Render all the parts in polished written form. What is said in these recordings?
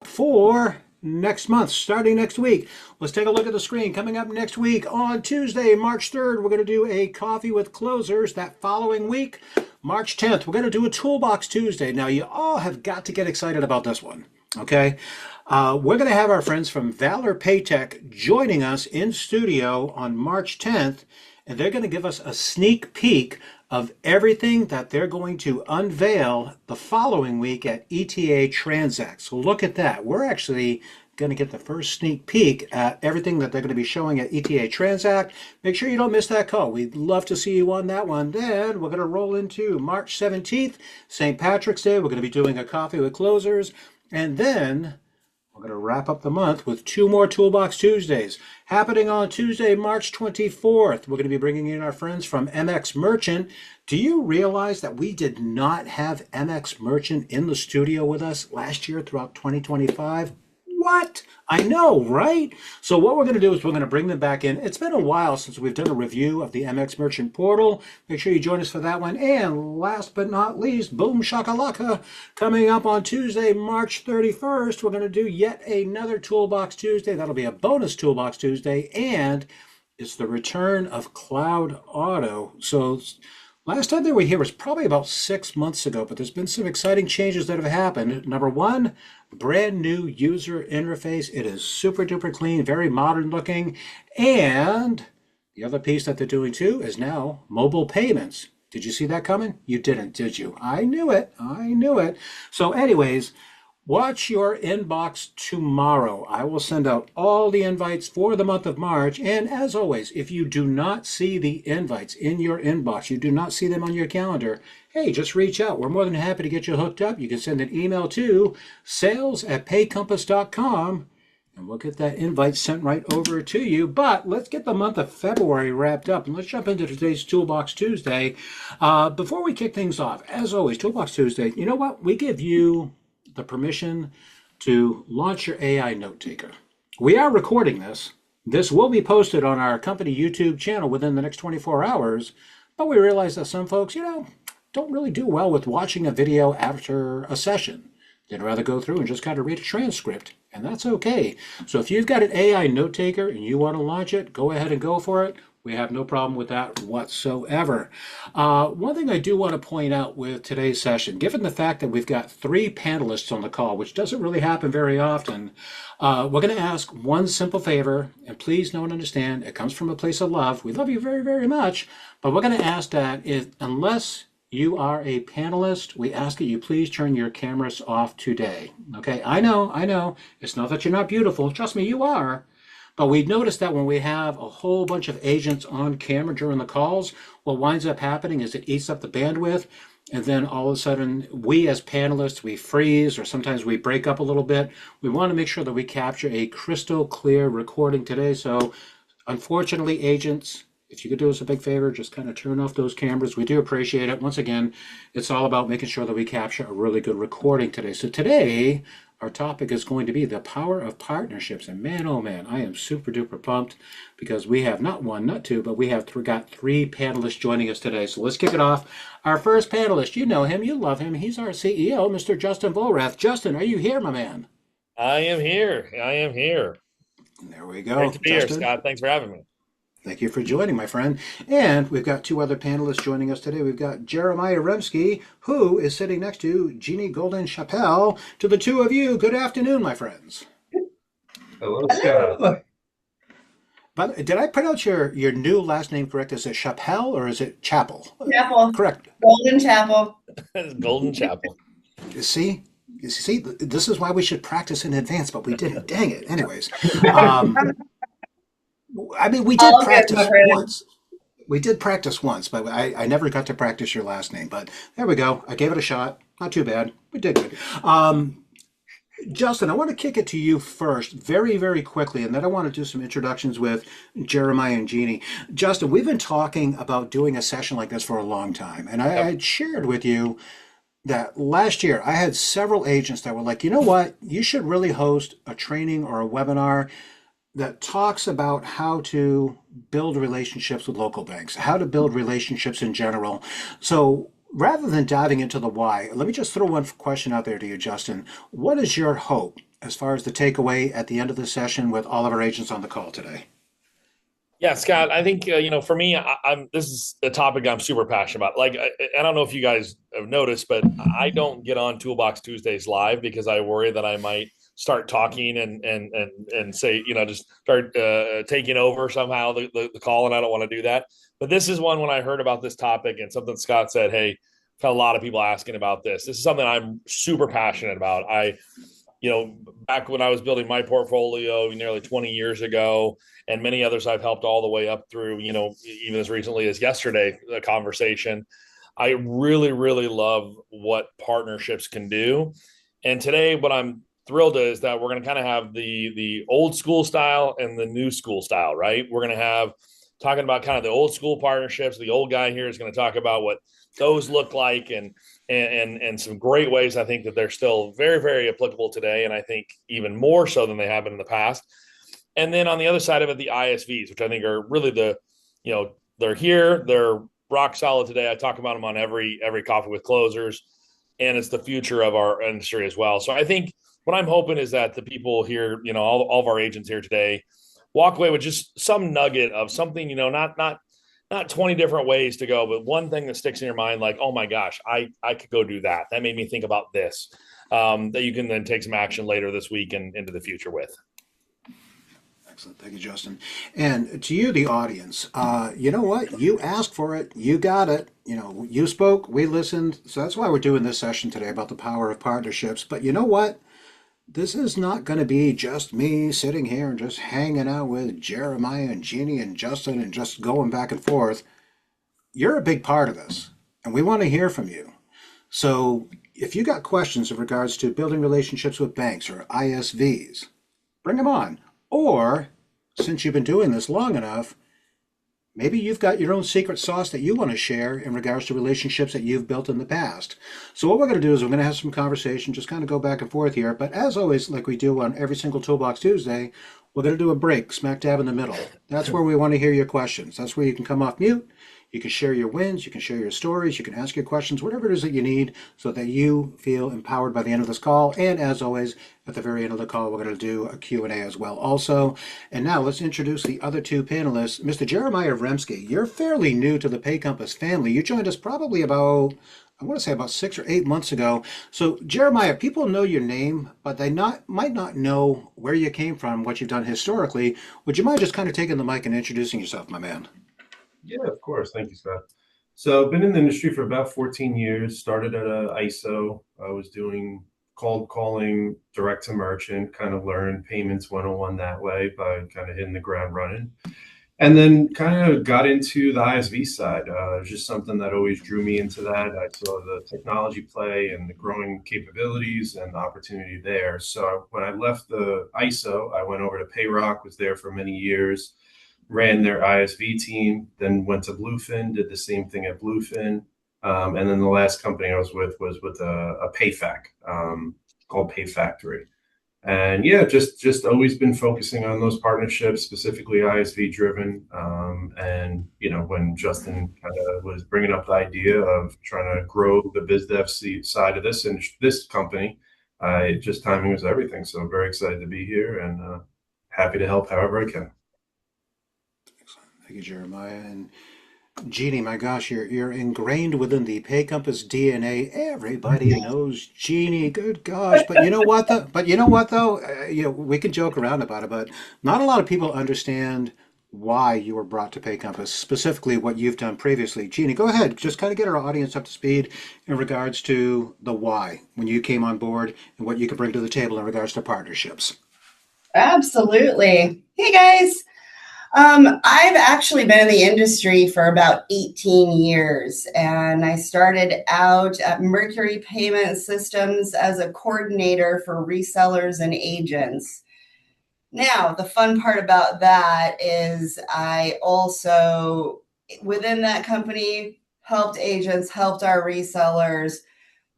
for next month, starting next week. Let's take a look at the screen. Coming up next week on Tuesday, March 3rd, we're going to do a coffee with closers. That following week, March 10th, we're going to do a Toolbox Tuesday. Now, you all have got to get excited about this one, okay? We're going to have our friends from Valor Paytech joining us in studio on March 10th, and they're going to give us a sneak peek of everything that they're going to unveil the following week at ETA Transact. So look at that. We're actually going to get the first sneak peek at everything that they're going to be showing at ETA Transact. Make sure you don't miss that call. We'd love to see you on that one. Then we're going to roll into March 17th, St. Patrick's Day. We're going to be doing a coffee with closers. And then we're going to wrap up the month with 2 more Toolbox Tuesdays. Happening on Tuesday, March 24th, we're going to be bringing in our friends from MX Merchant. Do you realize that we did not have MX Merchant in the studio with us last year throughout 2025? What? I know, right? So what we're going to do is we're going to bring them back in. It's been a while since we've done a review of the MX Merchant portal. Make sure you join us for that one. And last but not least, boom shakalaka, coming up on Tuesday, March 31st, we're going to do yet another Toolbox Tuesday. That'll be a bonus Toolbox Tuesday, and it's the return of Cloud Auto. So last time they were here was probably about 6 months ago, but there's been some exciting changes that have happened. Number one, brand new user interface. It is super duper clean, very modern looking. And the other piece that they're doing too is now mobile payments. Did you see that coming? You didn't, did you? I knew it. I knew it. So anyways, watch your inbox tomorrow. I will send out all the invites for the month of March. And as always, if you do not see the invites in your inbox, you do not see them on your calendar, hey, just reach out. We're more than happy to get you hooked up. You can send an email to sales@paycompass.com, and we'll get that invite sent right over to you. But let's get the month of February wrapped up, and let's jump into today's Toolbox Tuesday. Before we kick things off, as always, Toolbox Tuesday, you know what? We give you the permission to launch your AI note taker. We are recording this. This will be posted on our company YouTube channel within the next 24 hours, but we realize that some folks, don't really do well with watching a video after a session. They'd rather go through and just kind of read a transcript, and that's okay. So if you've got an AI note taker and you want to launch it, go ahead and go for it. We have no problem with that whatsoever. One thing I do want to point out with today's session, given the fact that we've got 3 panelists on the call, which doesn't really happen very often, we're going to ask one simple favor, and please know and understand, it comes from a place of love. We love you very, very much, but we're going to ask that unless you are a panelist, we ask that you please turn your cameras off today. Okay, I know. It's not that you're not beautiful. Trust me, you are. But we noticed that when we have a whole bunch of agents on camera during the calls, what winds up happening is it eats up the bandwidth, and then all of a sudden, we as panelists, we freeze, or sometimes we break up a little bit. We want to make sure that we capture a crystal clear recording today. So unfortunately, agents, if you could do us a big favor, just kind of turn off those cameras. We do appreciate it. Once again, it's all about making sure that we capture a really good recording today. So today, our topic is going to be the power of partnerships. And man, oh man, I am super duper pumped because we have not one, not two, but we have got 3 panelists joining us today. So let's kick it off. Our first panelist, you know him, you love him. He's our CEO, Mr. Justin Volrath. Justin, are you here, my man? I am here. I am here. There we go. Great to be here, Scott. Thanks for having me. Thank you for joining, my friend. And we've got 2 other panelists joining us today. We've got Jeremiah Remski, who is sitting next to Jeanie Golden-Chappel. To the 2 of you, good afternoon, my friends. Hello, Scott. But did I pronounce your new last name correct? Is it Chappelle or is it Chapel? Chapel. Correct. Golden-Chappel. It's Golden-Chappel. See, this is why we should practice in advance, but we didn't. Dang it. Anyways. I mean, we did practice once. We did practice once, but I never got to practice your last name. But there we go. I gave it a shot. Not too bad. We did good. Justin, I want to kick it to you first, very, very quickly, and then I want to do some introductions with Jeremiah and Jeanie. Justin, we've been talking about doing a session like this for a long time, and I had shared with you that last year I had several agents that were like, you know what, you should really host a training or a webinar that talks about how to build relationships with local banks, how to build relationships in general. So rather than diving into the why, let me just throw one question out there to you, Justin. What is your hope as far as the takeaway at the end of the session with all of our agents on the call today? Yeah, Scott, I think for me, I'm this is a topic I'm super passionate about. Like, I don't know if you guys have noticed, but I don't get on Toolbox Tuesdays live because I worry that I might start talking and say, just start taking over somehow the call, and I don't want to do that. But this is one when I heard about this topic and something Scott said, hey, I've had a lot of people asking about this. This is something I'm super passionate about. Back when I was building my portfolio nearly 20 years ago, and many others I've helped all the way up through, even as recently as yesterday, the conversation. I really, really love what partnerships can do. And today, what I'm thrilled is that we're going to kind of have the old school style and the new school style, right? We're going to have talking about kind of the old school partnerships. The old guy here is going to talk about what those look like and some great ways I think that they're still very, very applicable today. And I think even more so than they have been in the past. And then on the other side of it, the ISVs, which I think are really they're here, they're rock solid today. I talk about them on every coffee with closers, and it's the future of our industry as well. So I think what I'm hoping is that the people here, all of our agents here today, walk away with just some nugget of something, not 20 different ways to go, but one thing that sticks in your mind, like, oh my gosh, I could go do that. That made me think about this, that you can then take some action later this week and into the future with. Excellent. Thank you, Justin. And to you, the audience, you know what? You asked for it. You got it. You spoke. We listened. So that's why we're doing this session today about the power of partnerships. But you know what? This is not going to be just me sitting here and just hanging out with Jeremiah and Jeanie and Justin and just going back and forth. You're a big part of this, and we want to hear from you. So if you got questions in regards to building relationships with banks or ISVs, bring them on. Or, since you've been doing this long enough, maybe you've got your own secret sauce that you want to share in regards to relationships that you've built in the past. So what we're going to do is we're going to have some conversation, just kind of go back and forth here. But as always, like we do on every single Toolbox Tuesday, we're going to do a break smack dab in the middle. That's where we want to hear your questions. That's where you can come off mute. You can share your wins, you can share your stories, you can ask your questions, whatever it is that you need so that you feel empowered by the end of this call. And as always, at the very end of the call, we're going to do a Q&A as well also. And now let's introduce the other two panelists. Mr. Jeremiah Remski, you're fairly new to the Pay Compass family. You joined us probably about 6 or 8 months ago. So Jeremiah, people know your name, but they might not know where you came from, what you've done historically. Would you mind just kind of taking the mic and introducing yourself, my man? Yeah, of course. Thank you, Scott. So I've been in the industry for about 14 years, started at a ISO. I was doing cold calling, direct to merchant, kind of learned payments 101 that way by kind of hitting the ground running. And then kind of got into the ISV side. It was just something that always drew me into that. I saw the technology play and the growing capabilities and the opportunity there. So when I left the ISO, I went over to PayRock, was there for many years, ran their ISV team, then went to Bluefin, did the same thing at Bluefin. And then the last company I was with a PayFac called PayFactory. And yeah, just always been focusing on those partnerships, specifically ISV driven. And when Justin kind of was bringing up the idea of trying to grow the biz dev side of this company, just timing was everything. So I'm very excited to be here and happy to help however I can. Thank you, Jeremiah. And Jeanie, my gosh, you're ingrained within the Pay Compass DNA. Everybody knows Jeanie. Good gosh! But you know what though? We can joke around about it, but not a lot of people understand why you were brought to Pay Compass, specifically what you've done previously. Jeanie, go ahead. Just kind of get our audience up to speed in regards to the why when you came on board and what you could bring to the table in regards to partnerships. Absolutely. Hey guys. I've actually been in the industry for about 18 years, and I started out at Mercury Payment Systems as a coordinator for resellers and agents. Now, the fun part about that is I also, within that company, helped agents, helped our resellers,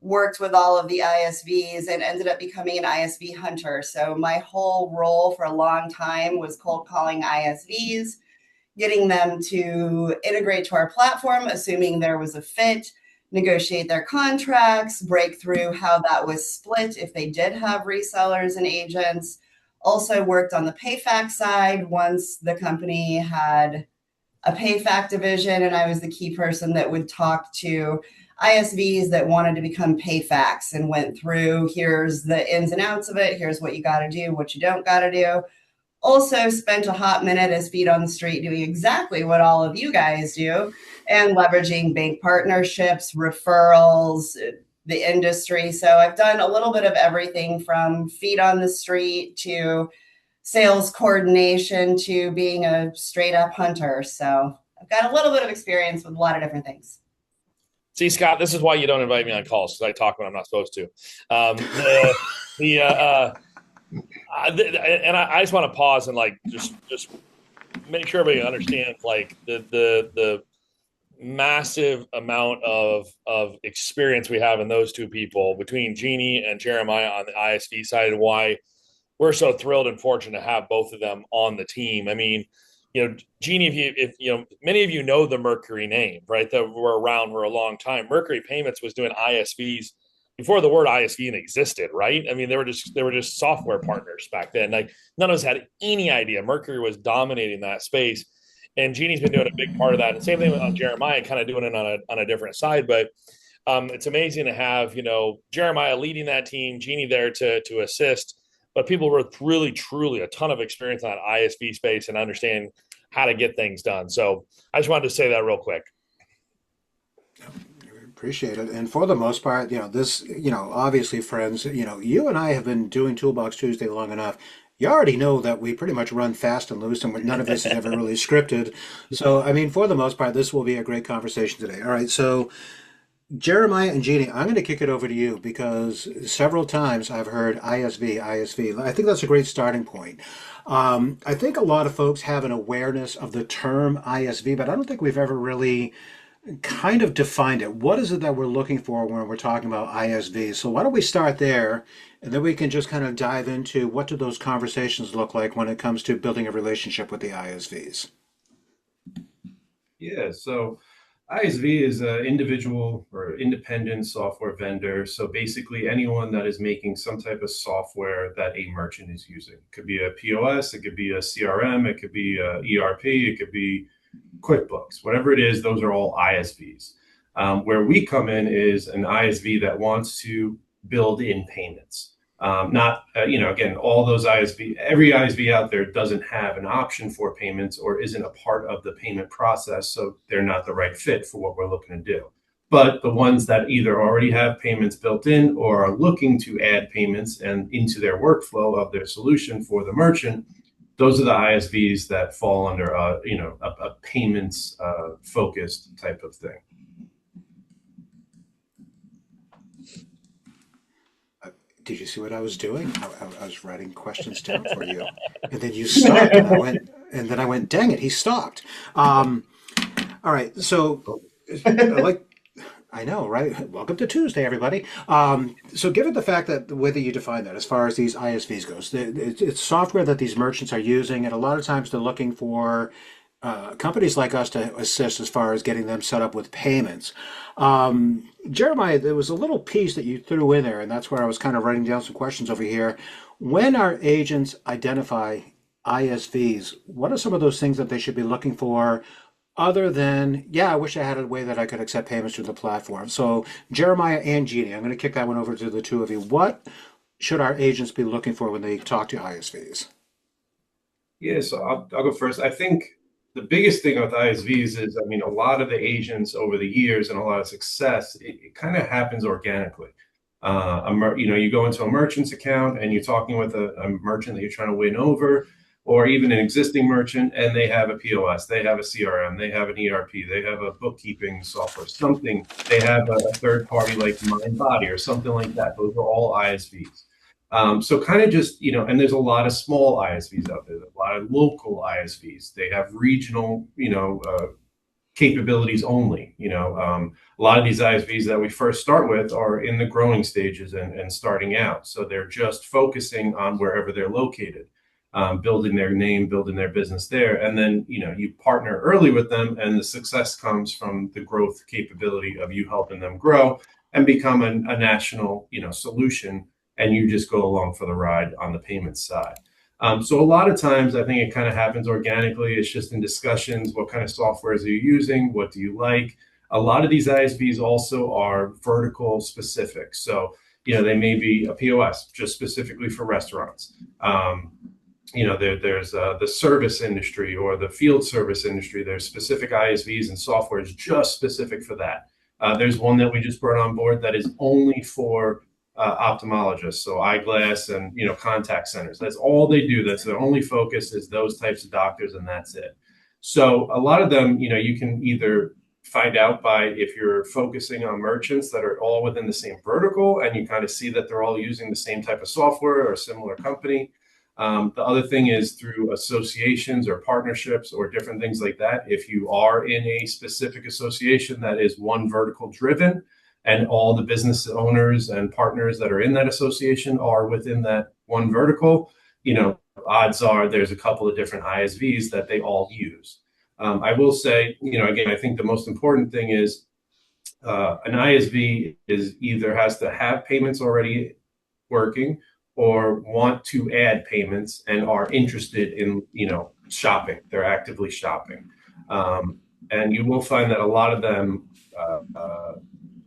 worked with all of the ISVs, and ended up becoming an ISV hunter. So my whole role for a long time was cold calling ISVs, getting them to integrate to our platform, assuming there was a fit, negotiate their contracts, break through how that was split if they did have resellers and agents. Also worked on the PayFac side once the company had a PayFac division, and I was the key person that would talk to ISVs that wanted to become PayFacs and went through, here's the ins and outs of it, here's what you got to do, what you don't got to do. Also spent a hot minute as feet on the street doing exactly what all of you guys do and leveraging bank partnerships, referrals, the industry. So I've done a little bit of everything from feet on the street to sales coordination to being a straight up hunter. So I've got a little bit of experience with a lot of different things. See, Scott, this is why you don't invite me on calls, because I talk when I'm not supposed to. And I just want to pause and like just make sure everybody understands like the massive amount of experience we have in those two people between Jeanie and Jeremiah on the ISV side, and why we're so thrilled and fortunate to have both of them on the team. I mean, Jeanie, if many of you know the Mercury name, right? That were around for a long time. Mercury Payments was doing ISVs before the word ISV even existed, right? I mean, they were just software partners back then. Like none of us had any idea. Mercury was dominating that space, and Jeannie's been doing a big part of that. And same thing on Jeremiah, kind of doing it on a different side. But it's amazing to have Jeremiah leading that team, Jeanie there to assist. But people with really, truly a ton of experience on that ISV space and understanding how to get things done. So I just wanted to say that real quick. Appreciate it. And for the most part, this, obviously, friends, you and I have been doing Toolbox Tuesday long enough. You already know that we pretty much run fast and loose, and none of this is ever really scripted. So, I mean, for the most part, this will be a great conversation today. All right, so Jeremiah and Jeanie, I'm going to kick it over to you because several times I've heard ISV. I think that's a great starting point. I think a lot of folks have an awareness of the term ISV, but I don't think we've ever really kind of defined it. What is it that we're looking for when we're talking about ISVs? So why don't we start there, and then we can just kind of dive into what do those conversations look like when it comes to building a relationship with the ISVs? Yeah, so ISV is an individual or independent software vendor. So basically anyone that is making some type of software that a merchant is using. It could be a POS, it could be a CRM, it could be a ERP, it could be QuickBooks, whatever it is, those are all ISVs. Where we come in is an ISV that wants to build in payments. Again, all those every ISV out there doesn't have an option for payments or isn't a part of the payment process. So they're not the right fit for what we're looking to do. But the ones that either already have payments built in or are looking to add payments and into their workflow of their solution for the merchant, those are the ISVs that fall under a payments focused type of thing. Did you see what I was doing? I was writing questions down for you, and then you stopped, and I went, dang it, he stopped. All right, so I know, right? Welcome to Tuesday, everybody. So given the fact that the way that you define that as far as these ISVs goes, it's software that these merchants are using, and a lot of times they're looking for companies like us to assist as far as getting them set up with payments. Jeremiah, there was a little piece that you threw in there, and that's where I was kind of writing down some questions over here. When our agents identify ISVs, what are some of those things that they should be looking for other than, I wish I had a way that I could accept payments through the platform? So Jeremiah and Jeanie, I'm going to kick that one over to the two of you. What should our agents be looking for when they talk to ISVs? Yeah, so I'll go first. I think the biggest thing with ISVs is, a lot of the agents over the years and a lot of success, it kind of happens organically. You go into a merchant's account and you're talking with a merchant that you're trying to win over, or even an existing merchant, and they have a POS, they have a CRM, they have an ERP, they have a bookkeeping software, something, they have a third party like MindBody or something like that. Those are all ISVs. So kind of just, and there's a lot of small ISVs out there, a lot of local ISVs. They have regional, capabilities only. A lot of these ISVs that we first start with are in the growing stages and starting out. So they're just focusing on wherever they're located. building their name, building their business there. And then, you partner early with them, and the success comes from the growth capability of you helping them grow and become a national, solution. And you just go along for the ride on the payments side. So a lot of times I think it kind of happens organically. It's just in discussions. What kind of softwares are you using? What do you like? A lot of these ISVs also are vertical specific. So, they may be a POS just specifically for restaurants. There's the service industry or the field service industry. There's specific ISVs and softwares just specific for that. There's one that we just brought on board that is only for ophthalmologists, so eyeglass and contact centers. That's all they do. That's their only focus, is those types of doctors, and that's it. So a lot of them, you can either find out by if you're focusing on merchants that are all within the same vertical, and you kind of see that they're all using the same type of software or a similar company. The other thing is through associations or partnerships or different things like that. If you are in a specific association that is one vertical driven, and all the business owners and partners that are in that association are within that one vertical, odds are there's a couple of different ISVs that they all use. I will say, again, I think the most important thing is an ISV is either has to have payments already working or want to add payments and are interested in, shopping. They're actively shopping. And you will find that a lot of them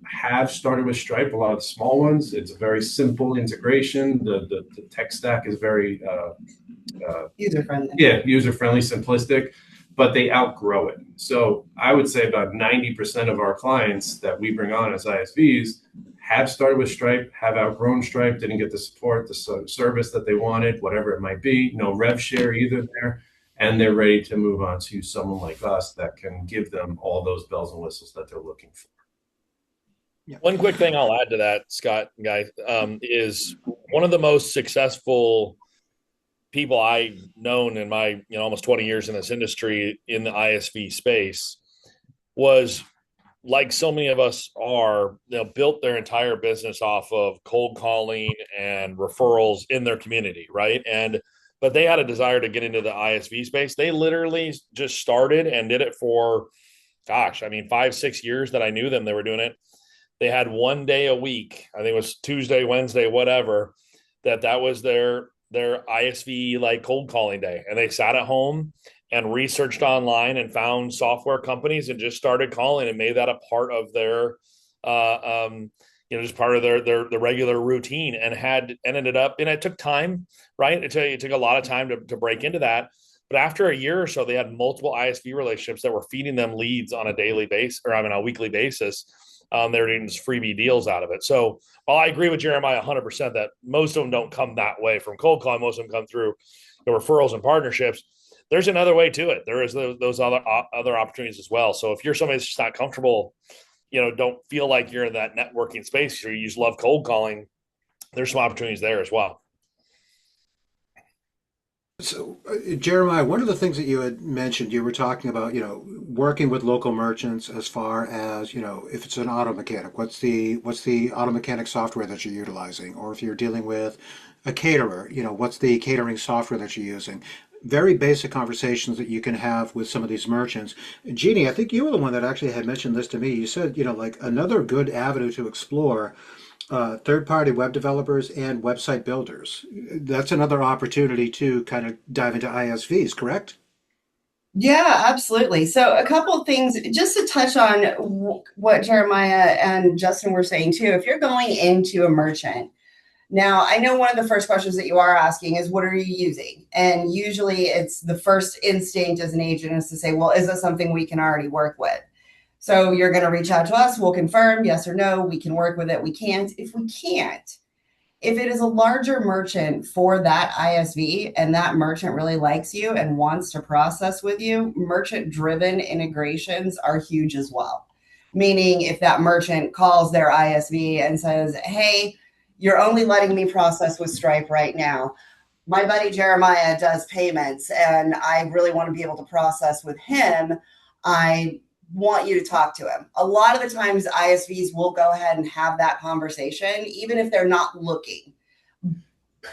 have started with Stripe. A lot of the small ones, it's a very simple integration. The tech stack is very user-friendly. Yeah, user-friendly, simplistic, but they outgrow it. So I would say about 90% of our clients that we bring on as ISVs have started with Stripe, have outgrown Stripe, didn't get the support, the service that they wanted, whatever it might be, no rev share either there, and they're ready to move on to someone like us that can give them all those bells and whistles that they're looking for. Yeah. One quick thing I'll add to that, Scott, guy, is one of the most successful people I've known in my almost 20 years in this industry in the ISV space was, like so many of us are, built their entire business off of cold calling and referrals in their community, right? But they had a desire to get into the ISV space. They literally just started and did it for, 5-6 years that I knew them. They were doing it. They had one day a week, I think it was Tuesday, Wednesday, whatever, that was their ISV like cold calling day. And they sat at home and researched online and found software companies and just started calling and made that a part of their, just part of their regular routine, and ended up, and it took time, right? It took a lot of time to break into that. But after a year or so, they had multiple ISV relationships that were feeding them leads on a weekly basis. They're getting just freebie deals out of it. So while I agree with Jeremiah 100% that most of them don't come that way from cold calling, most of them come through the referrals and partnerships, there's another way to it. There is those other opportunities as well. So if you're somebody that's just not comfortable, don't feel like you're in that networking space, or you just love cold calling, there's some opportunities there as well. So, Jeremiah, one of the things that you had mentioned, you were talking about, working with local merchants as far as, if it's an auto mechanic, what's the auto mechanic software that you're utilizing? Or if you're dealing with a caterer, what's the catering software that you're using? Very basic conversations that you can have with some of these merchants. Jeanie, I think you were the one that actually had mentioned this to me. You said, like another good avenue to explore third-party web developers and website builders. That's another opportunity to kind of dive into ISVs, correct? Yeah, absolutely. So a couple of things just to touch on what Jeremiah and Justin were saying too. If you're going into a merchant, now I know one of the first questions that you are asking is, what are you using? And usually it's the first instinct as an agent is to say, well, is this something we can already work with? So you're going to reach out to us. We'll confirm yes or no. We can work with it. We can't. If we can't, if it is a larger merchant for that ISV and that merchant really likes you and wants to process with you, merchant-driven integrations are huge as well. Meaning if that merchant calls their ISV and says, hey, you're only letting me process with Stripe right now. My buddy Jeremiah does payments and I really want to be able to process with him. I want you to talk to him. A lot of the times ISVs will go ahead and have that conversation, even if they're not looking.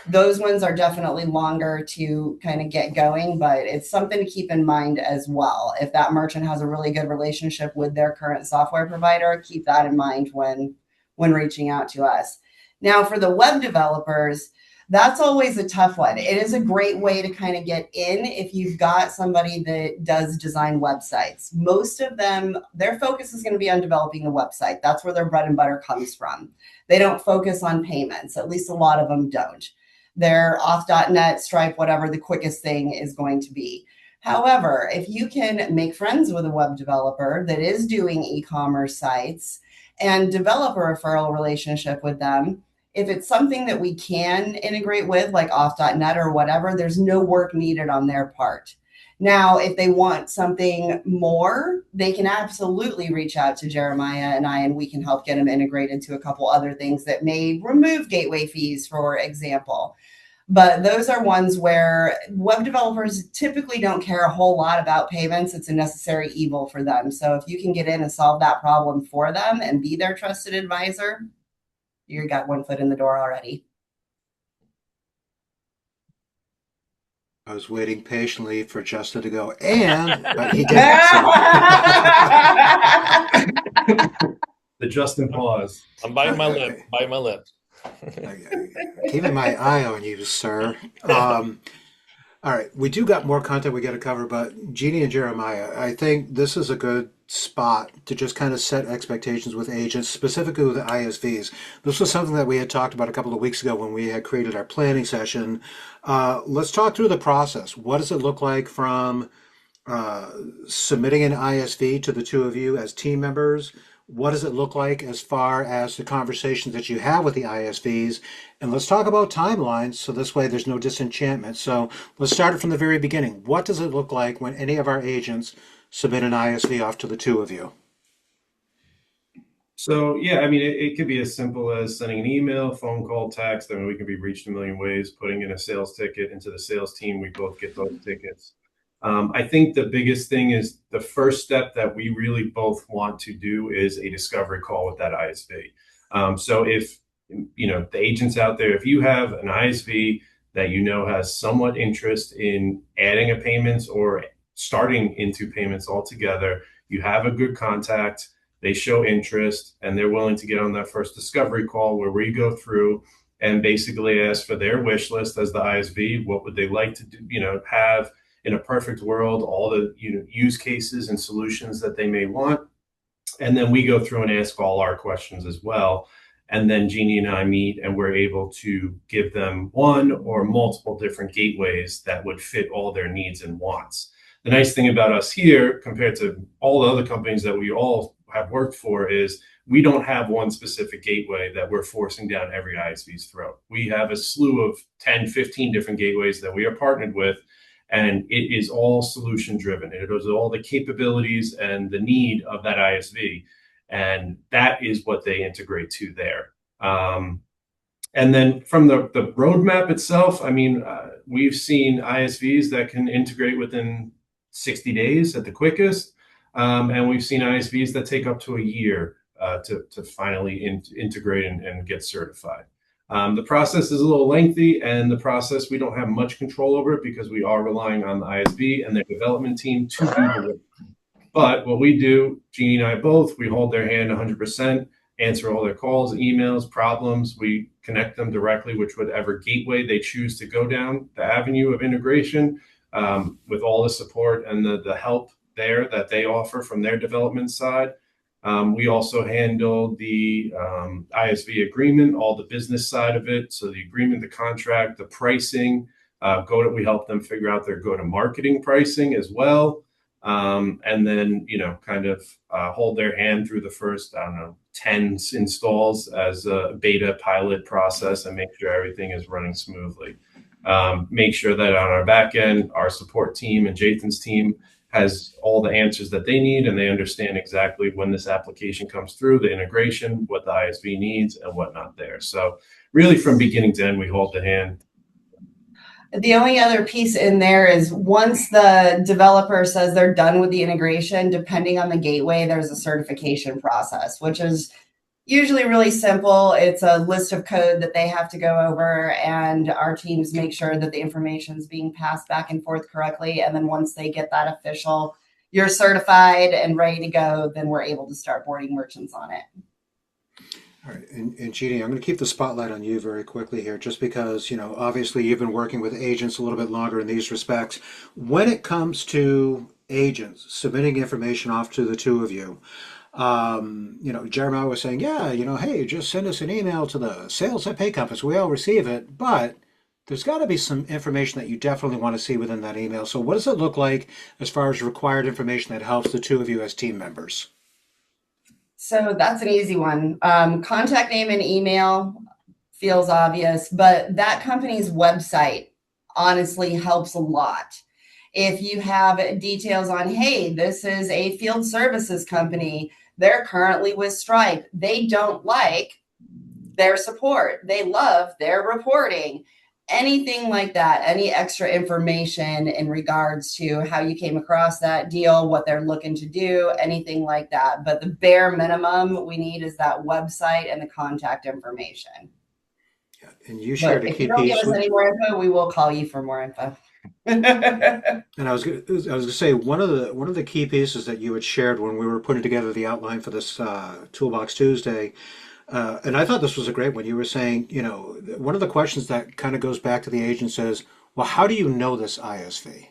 Those ones are definitely longer to kind of get going, but it's something to keep in mind as well. If that merchant has a really good relationship with their current software provider, keep that in mind when reaching out to us. Now, for the web developers, that's always a tough one. It is a great way to kind of get in if you've got somebody that does design websites. Most of them, their focus is going to be on developing the website. That's where their bread and butter comes from. They don't focus on payments. At least a lot of them don't. They're auth.net, Stripe, whatever the quickest thing is going to be. However, if you can make friends with a web developer that is doing e-commerce sites and develop a referral relationship with them, if it's something that we can integrate with, like auth.net or whatever, there's no work needed on their part. Now, if they want something more, they can absolutely reach out to Jeremiah and I, and we can help get them integrated to a couple other things that may remove gateway fees, for example. But those are ones where web developers typically don't care a whole lot about payments. It's a necessary evil for them. So if you can get in and solve that problem for them and be their trusted advisor, you got one foot in the door already. I was waiting patiently for Justin to go, but he didn't. The Justin pause. I'm biting my lip. Biting my lip. Keeping my eye on you, sir. All right, we do got more content we got to cover, but Jeanie and Jeremiah, I think this is a good spot to just kind of set expectations with agents, specifically with the ISVs. This was something that we had talked about a couple of weeks ago when we had created our planning session. Let's talk through the process. What does it look like from submitting an ISV to the two of you as team members? What does it look like as far as the conversations that you have with the ISVs? And let's talk about timelines so this way there's no disenchantment. So let's start it from the very beginning. What does it look like when any of our agents submit an ISV off to the two of you? So, yeah, I mean, it could be as simple as sending an email, phone call, text. I mean, we can be reached a million ways, putting in a sales ticket into the sales team. We both get those tickets. I think the biggest thing is the first step that we really both want to do is a discovery call with that ISV. So if, the agents out there, if you have an ISV that has somewhat interest in adding a payments or starting into payments altogether, you have a good contact, they show interest, and they're willing to get on that first discovery call where we go through and basically ask for their wish list as the ISV. What would they like to do, have in a perfect world, all the use cases and solutions that they may want. And then we go through and ask all our questions as well. And then Jeanie and I meet and we're able to give them one or multiple different gateways that would fit all their needs and wants. The nice thing about us here compared to all the other companies that we all have worked for is we don't have one specific gateway that we're forcing down every ISV's throat. We have a slew of 10, 15 different gateways that we are partnered with. And it is all solution driven. It is all the capabilities and the need of that ISV. And that is what they integrate to there. And then from the roadmap itself, I mean, we've seen ISVs that can integrate within 60 days at the quickest. And we've seen ISVs that take up to a year to finally integrate and get certified. The process is a little lengthy, and the process, we don't have much control over it because we are relying on the ISV and their development team to do the work. But what we do, Jeanie and I both, we hold their hand 100%, answer all their calls, emails, problems. We connect them directly with whatever gateway they choose to go down the avenue of integration, with all the support and the help there that they offer from their development side. We also handle the ISV agreement, all the business side of it. So the agreement, the contract, the pricing, we help them figure out their go-to-marketing pricing as well. And then, kind of hold their hand through the first, 10 installs as a beta pilot process and make sure everything is running smoothly. Make sure that on our back end, our support team and Jathan's team has all the answers that they need, and they understand exactly when this application comes through, the integration, what the ISV needs, and whatnot there. So really from beginning to end, we hold the hand. The only other piece in there is once the developer says they're done with the integration, depending on the gateway, there's a certification process, which is Usually really simple. It's a list of code that they have to go over, and our teams make sure that the information is being passed back and forth correctly. And then once they get that official, you're certified and ready to go, then we're able to start boarding merchants on it. All right, and Jeanie, I'm going to keep the spotlight on you very quickly here, just because, obviously you've been working with agents a little bit longer in these respects. When it comes to agents submitting information off to the two of you, Jeremiah was saying, yeah, hey, just send us an email to the sales at Pay Compass. We all receive it, but there's got to be some information that you definitely want to see within that email. So what does it look like as far as required information that helps the two of you as team members? So that's an easy one. Contact name and email feels obvious, but that company's website honestly helps a lot. If you have details on, hey, this is a field services company, they're currently with Stripe, they don't like their support, they love their reporting, anything like that, any extra information in regards to how you came across that deal, what they're looking to do, anything like that. But the bare minimum we need is that website and the contact information. Yeah, and you shared a key piece. If you don't give us any more info, we will call you for more info. And I was going to say one of the key pieces that you had shared when we were putting together the outline for this Toolbox Tuesday, and I thought this was a great one. You were saying, one of the questions that kind of goes back to the agent is, well, how do you know this ISV?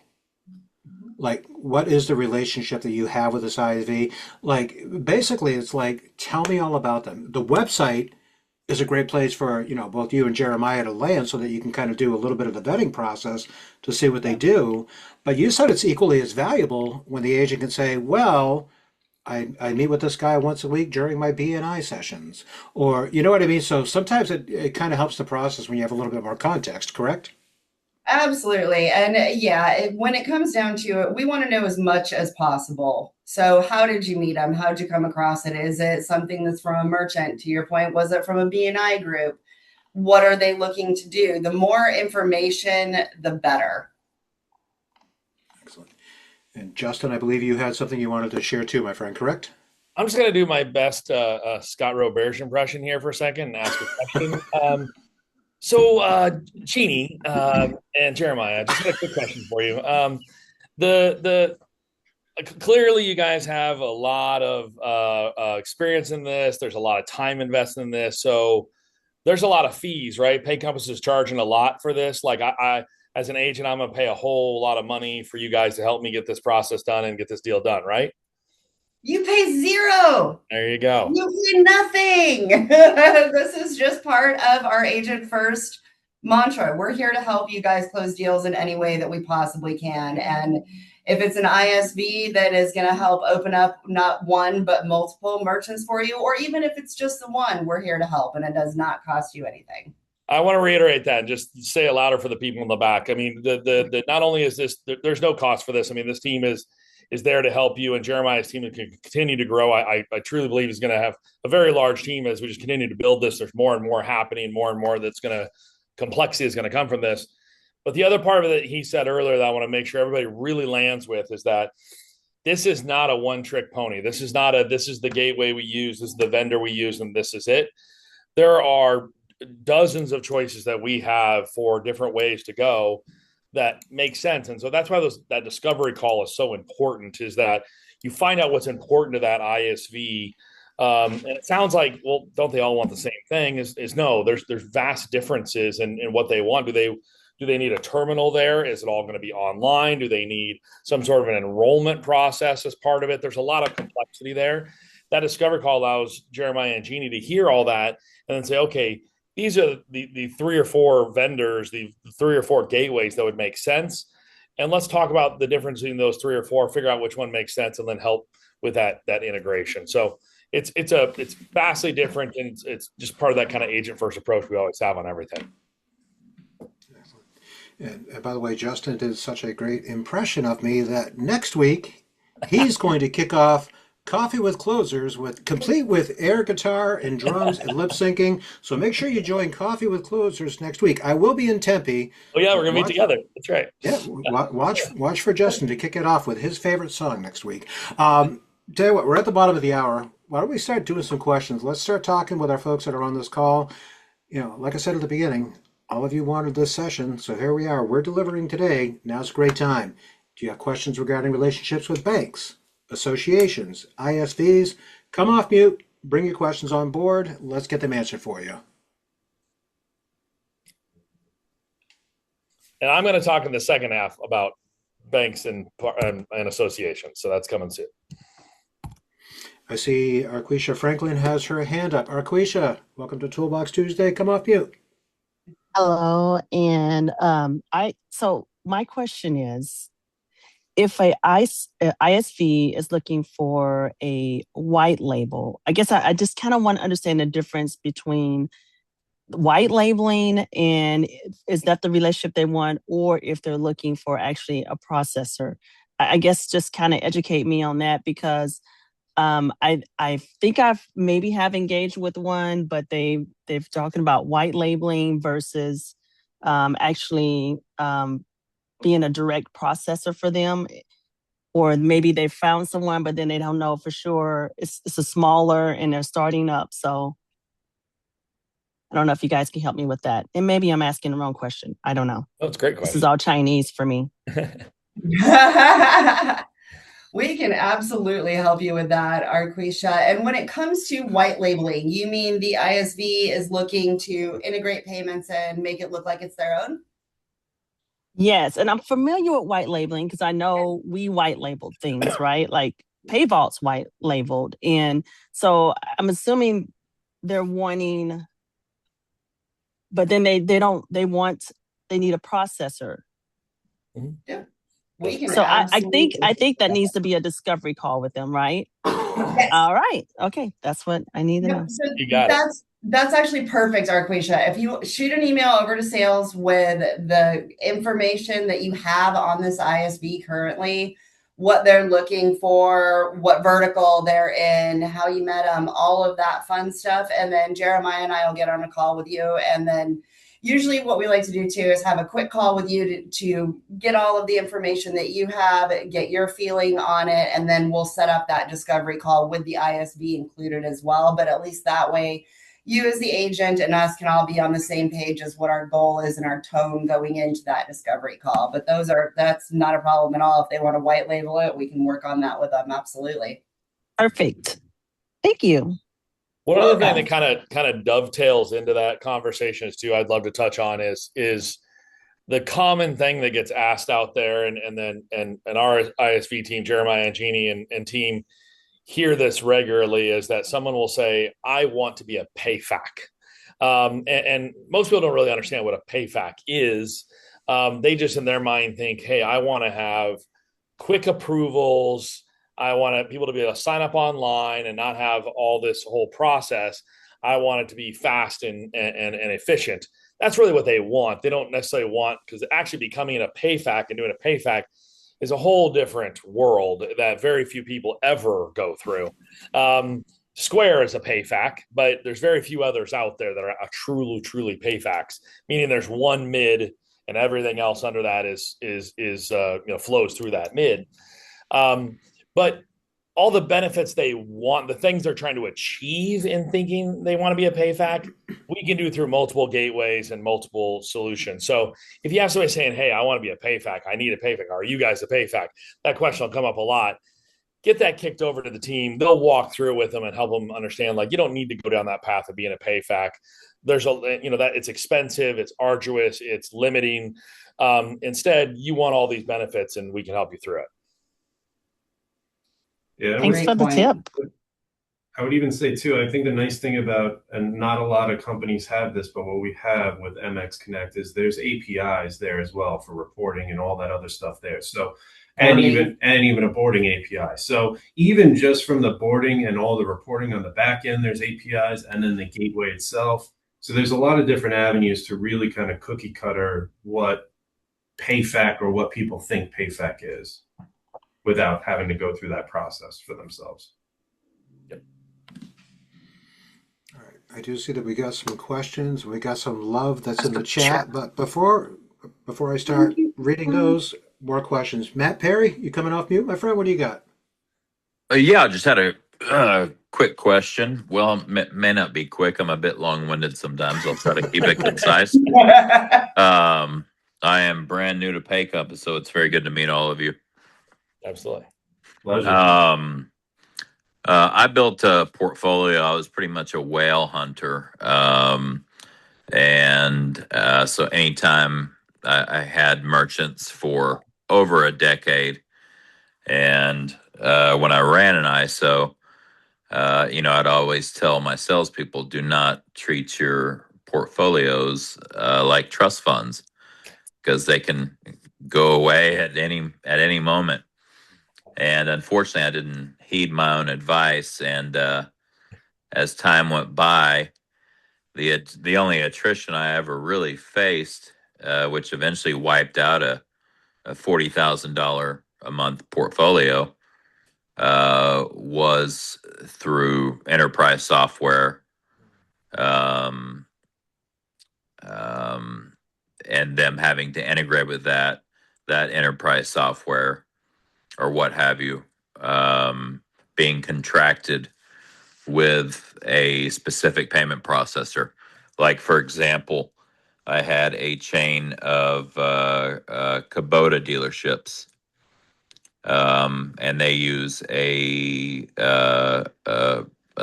Like, what is the relationship that you have with this ISV? Like, basically, it's like, tell me all about them. The website is a great place for, both you and Jeremiah to land so that you can kind of do a little bit of the vetting process to see what they do. But you said it's equally as valuable when the agent can say, well, I meet with this guy once a week during my BNI sessions, or you know what I mean? So sometimes it kind of helps the process when you have a little bit more context, correct? Absolutely. And when it comes down to it, we want to know as much as possible. So how did you meet them? How did you come across it? Is it something that's from a merchant? To your point, was it from a BNI group? What are they looking to do? The more information, the better. Excellent. And Justin, I believe you had something you wanted to share too, my friend, correct? I'm just going to do my best Scott Roberge impression here for a second and ask a question. So, Jeanie and Jeremiah, just a quick question for you. Clearly, you guys have a lot of experience in this. There's a lot of time invested in this, so there's a lot of fees, right? Pay Compass is charging a lot for this. Like, I as an agent, I'm going to pay a whole lot of money for you guys to help me get this process done and get this deal done, right? You pay zero. There you go. You pay nothing. This is just part of our agent first mantra. We're here to help you guys close deals in any way that we possibly can. And if it's an ISV that is going to help open up not one, but multiple merchants for you, or even if it's just the one, we're here to help, and it does not cost you anything. I want to reiterate that and just say it louder for the people in the back. I mean, the not only is this, there's no cost for this. I mean, this team is there to help you, and Jeremiah's team can continue to grow. I truly believe he's going to have a very large team as we just continue to build this. There's more and more happening, more and more complexity is going to come from this. But the other part of it he said earlier that I want to make sure everybody really lands with is that this is not a one-trick pony. This is the gateway we use, this is the vendor we use, and this is it. There are dozens of choices that we have for different ways to go that make sense. And so that's why that discovery call is so important, is that you find out what's important to that ISV. And it sounds like, well, don't they all want the same thing? Is no, there's vast differences in what they want. Do they need a terminal there? Is it all going to be online? Do they need some sort of an enrollment process as part of it? There's a lot of complexity there. That discovery call allows Jeremiah and Jeanie to hear all that and then say, okay, these are the 3 or 4 vendors, the 3 or 4 gateways that would make sense. And let's talk about the difference between those 3 or 4, figure out which one makes sense, and then help with that integration. So it's vastly different, and it's just part of that kind of agent first approach we always have on everything. And by the way, Justin did such a great impression of me that next week he's going to kick off Coffee with Closers, complete with air guitar and drums and lip syncing. So make sure you join Coffee with Closers next week. I will be in Tempe. Oh yeah, we're gonna meet together. That's right. Yeah, watch for Justin to kick it off with his favorite song next week. Tell you what, we're at the bottom of the hour. why don't we start doing some questions? Let's start talking with our folks that are on this call. Like I said at the beginning, all of you wanted this session, so here we are. We're delivering today. Now's a great time. Do you have questions regarding relationships with banks, associations, ISVs? Come off mute, bring your questions on board. Let's get them answered for you. And I'm going to talk in the second half about banks and associations. So that's coming soon. I see Arquisha Franklin has her hand up. Arquisha, welcome to Toolbox Tuesday. Come off mute. Hello, and so my question is, if a ISV is looking for a white label, I guess I just kind of want to understand the difference between white labeling and is that the relationship they want, or if they're looking for actually a processor. I guess just kind of educate me on that, because I think I've maybe have engaged with one, but they've talking about white labeling versus actually being a direct processor for them, or maybe they found someone, but then they don't know for sure. It's a smaller and they're starting up. So I don't know if you guys can help me with that. And maybe I'm asking the wrong question. I don't know. That's a great question. This is all Chinese for me. We can absolutely help you with that, Arquisha. And when it comes to white labeling, you mean the ISV is looking to integrate payments and make it look like it's their own? Yes, and I'm familiar with white labeling because I know we white labeled things, right? Like PayVault's white labeled. And so I'm assuming they're wanting, but then they need a processor. Yeah. We can So I think that needs to be a discovery call with them, right? Yes. All right. Okay. That's what I need to know. So You got it. That's actually perfect, Arquisha. If you shoot an email over to sales with the information that you have on this ISV currently, what they're looking for, what vertical they're in, how you met them, all of that fun stuff. And then Jeremiah and I will get on a call with you. And then usually what we like to do too is have a quick call with you to get all of the information that you have, get your feeling on it, and then we'll set up that discovery call with the ISV included as well. But at least that way, you as the agent and us can all be on the same page as what our goal is and our tone going into that discovery call. But that's not a problem at all. If they want to white label it, we can work on that with them. Absolutely. Perfect. Thank you. One other thing that kind of dovetails into that conversation is too, I'd love to touch on is the common thing that gets asked out there, and our ISV team, Jeremiah and Jeanie and team, hear this regularly, is that someone will say, I want to be a PayFac. And most people don't really understand what a PayFac is. They just in their mind think, hey, I want to have quick approvals. I want people to be able to sign up online and not have all this whole process. I want it to be fast and efficient. That's really what they want. They don't necessarily want, because actually becoming a PayFac and doing a PayFac is a whole different world that very few people ever go through. Square is a PayFac, but there's very few others out there that are truly PayFacs, meaning there's one mid and everything else under that is flows through that mid. But all the benefits they want, the things they're trying to achieve in thinking they want to be a PayFac, we can do through multiple gateways and multiple solutions. So if you have somebody saying, hey, I want to be a PayFac, I need a PayFac, are you guys a PayFac? That question will come up a lot. Get that kicked over to the team. They'll walk through with them and help them understand, like, you don't need to go down that path of being a PayFac. There's that it's expensive, it's arduous, it's limiting. Instead, you want all these benefits and we can help you through it. Yeah, Thanks for the tip. I would even say too, I think the nice thing about, and not a lot of companies have this, but what we have with MX Connect is there's APIs there as well for reporting and all that other stuff there. So, and even a boarding API. So even just from the boarding and all the reporting on the back end, there's APIs, and then the gateway itself. So there's a lot of different avenues to really kind of cookie cutter what PayFac or what people think PayFac is, without having to go through that process for themselves. Yep. All right. I do see that we got some questions. We got some love that's in the chat. But before I start reading those, more questions. Matt Perry, you coming off mute, my friend? What do you got? Yeah, I just had a quick question. Well, may not be quick. I'm a bit long-winded sometimes. I'll try to keep it concise. I am brand new to Paycup, so it's very good to meet all of you. Absolutely. Pleasure. I built a portfolio. I was pretty much a whale hunter. So anytime I had merchants for over a decade, and when I ran an ISO, I'd always tell my salespeople, do not treat your portfolios like trust funds, because they can go away at any moment. And unfortunately, I didn't heed my own advice. And as time went by, the only attrition I ever really faced, which eventually wiped out a $40,000 a month portfolio, was through enterprise software, um, and them having to integrate with that enterprise software or what have you, being contracted with a specific payment processor. Like, for example, I had a chain of Kubota dealerships, and they use a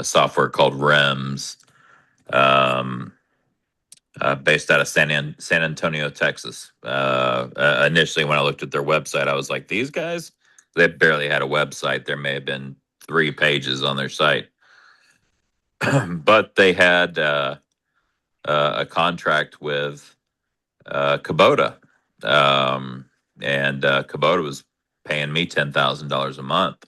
software called REMS, based out of San Antonio, Texas. Initially, when I looked at their website, I was like, these guys? They barely had a website. There may have been 3 pages on their site. But they had a contract with Kubota. And Kubota was paying me $10,000 a month.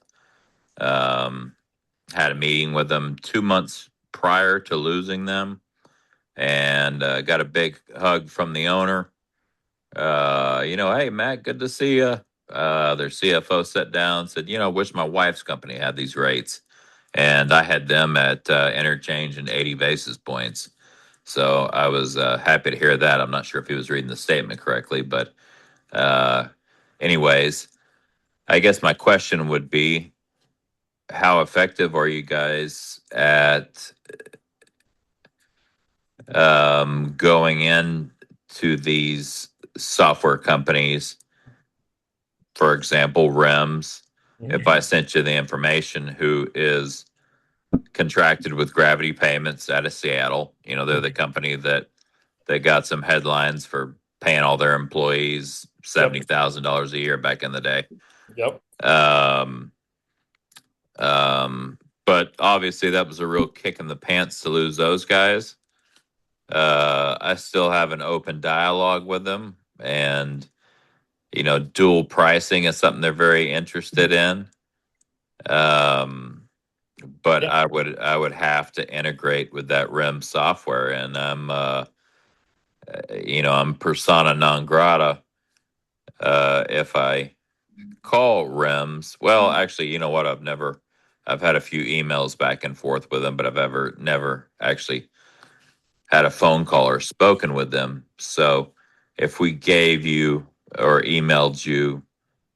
Had a meeting with them 2 months prior to losing them, and got a big hug from the owner. Hey, Matt, good to see you. Their CFO sat down, said, wish my wife's company had these rates. And I had them at interchange and 80 basis points. So I was happy to hear that. I'm not sure if he was reading the statement correctly, but anyways, I guess my question would be, how effective are you guys at going in to these software companies, for example, REMS? If I sent you the information, who is contracted with Gravity Payments out of Seattle, they're the company that got some headlines for paying all their employees $70,000 a year back in the day. Yep. But obviously that was a real kick in the pants to lose those guys. I still have an open dialogue with them, and dual pricing is something they're very interested in. But Yep. I would have to integrate with that REM software, and I'm persona non grata if I call REMS. Well, actually, you know what? I've had a few emails back and forth with them, but I've never actually had a phone call or spoken with them. So if we gave you or emailed you,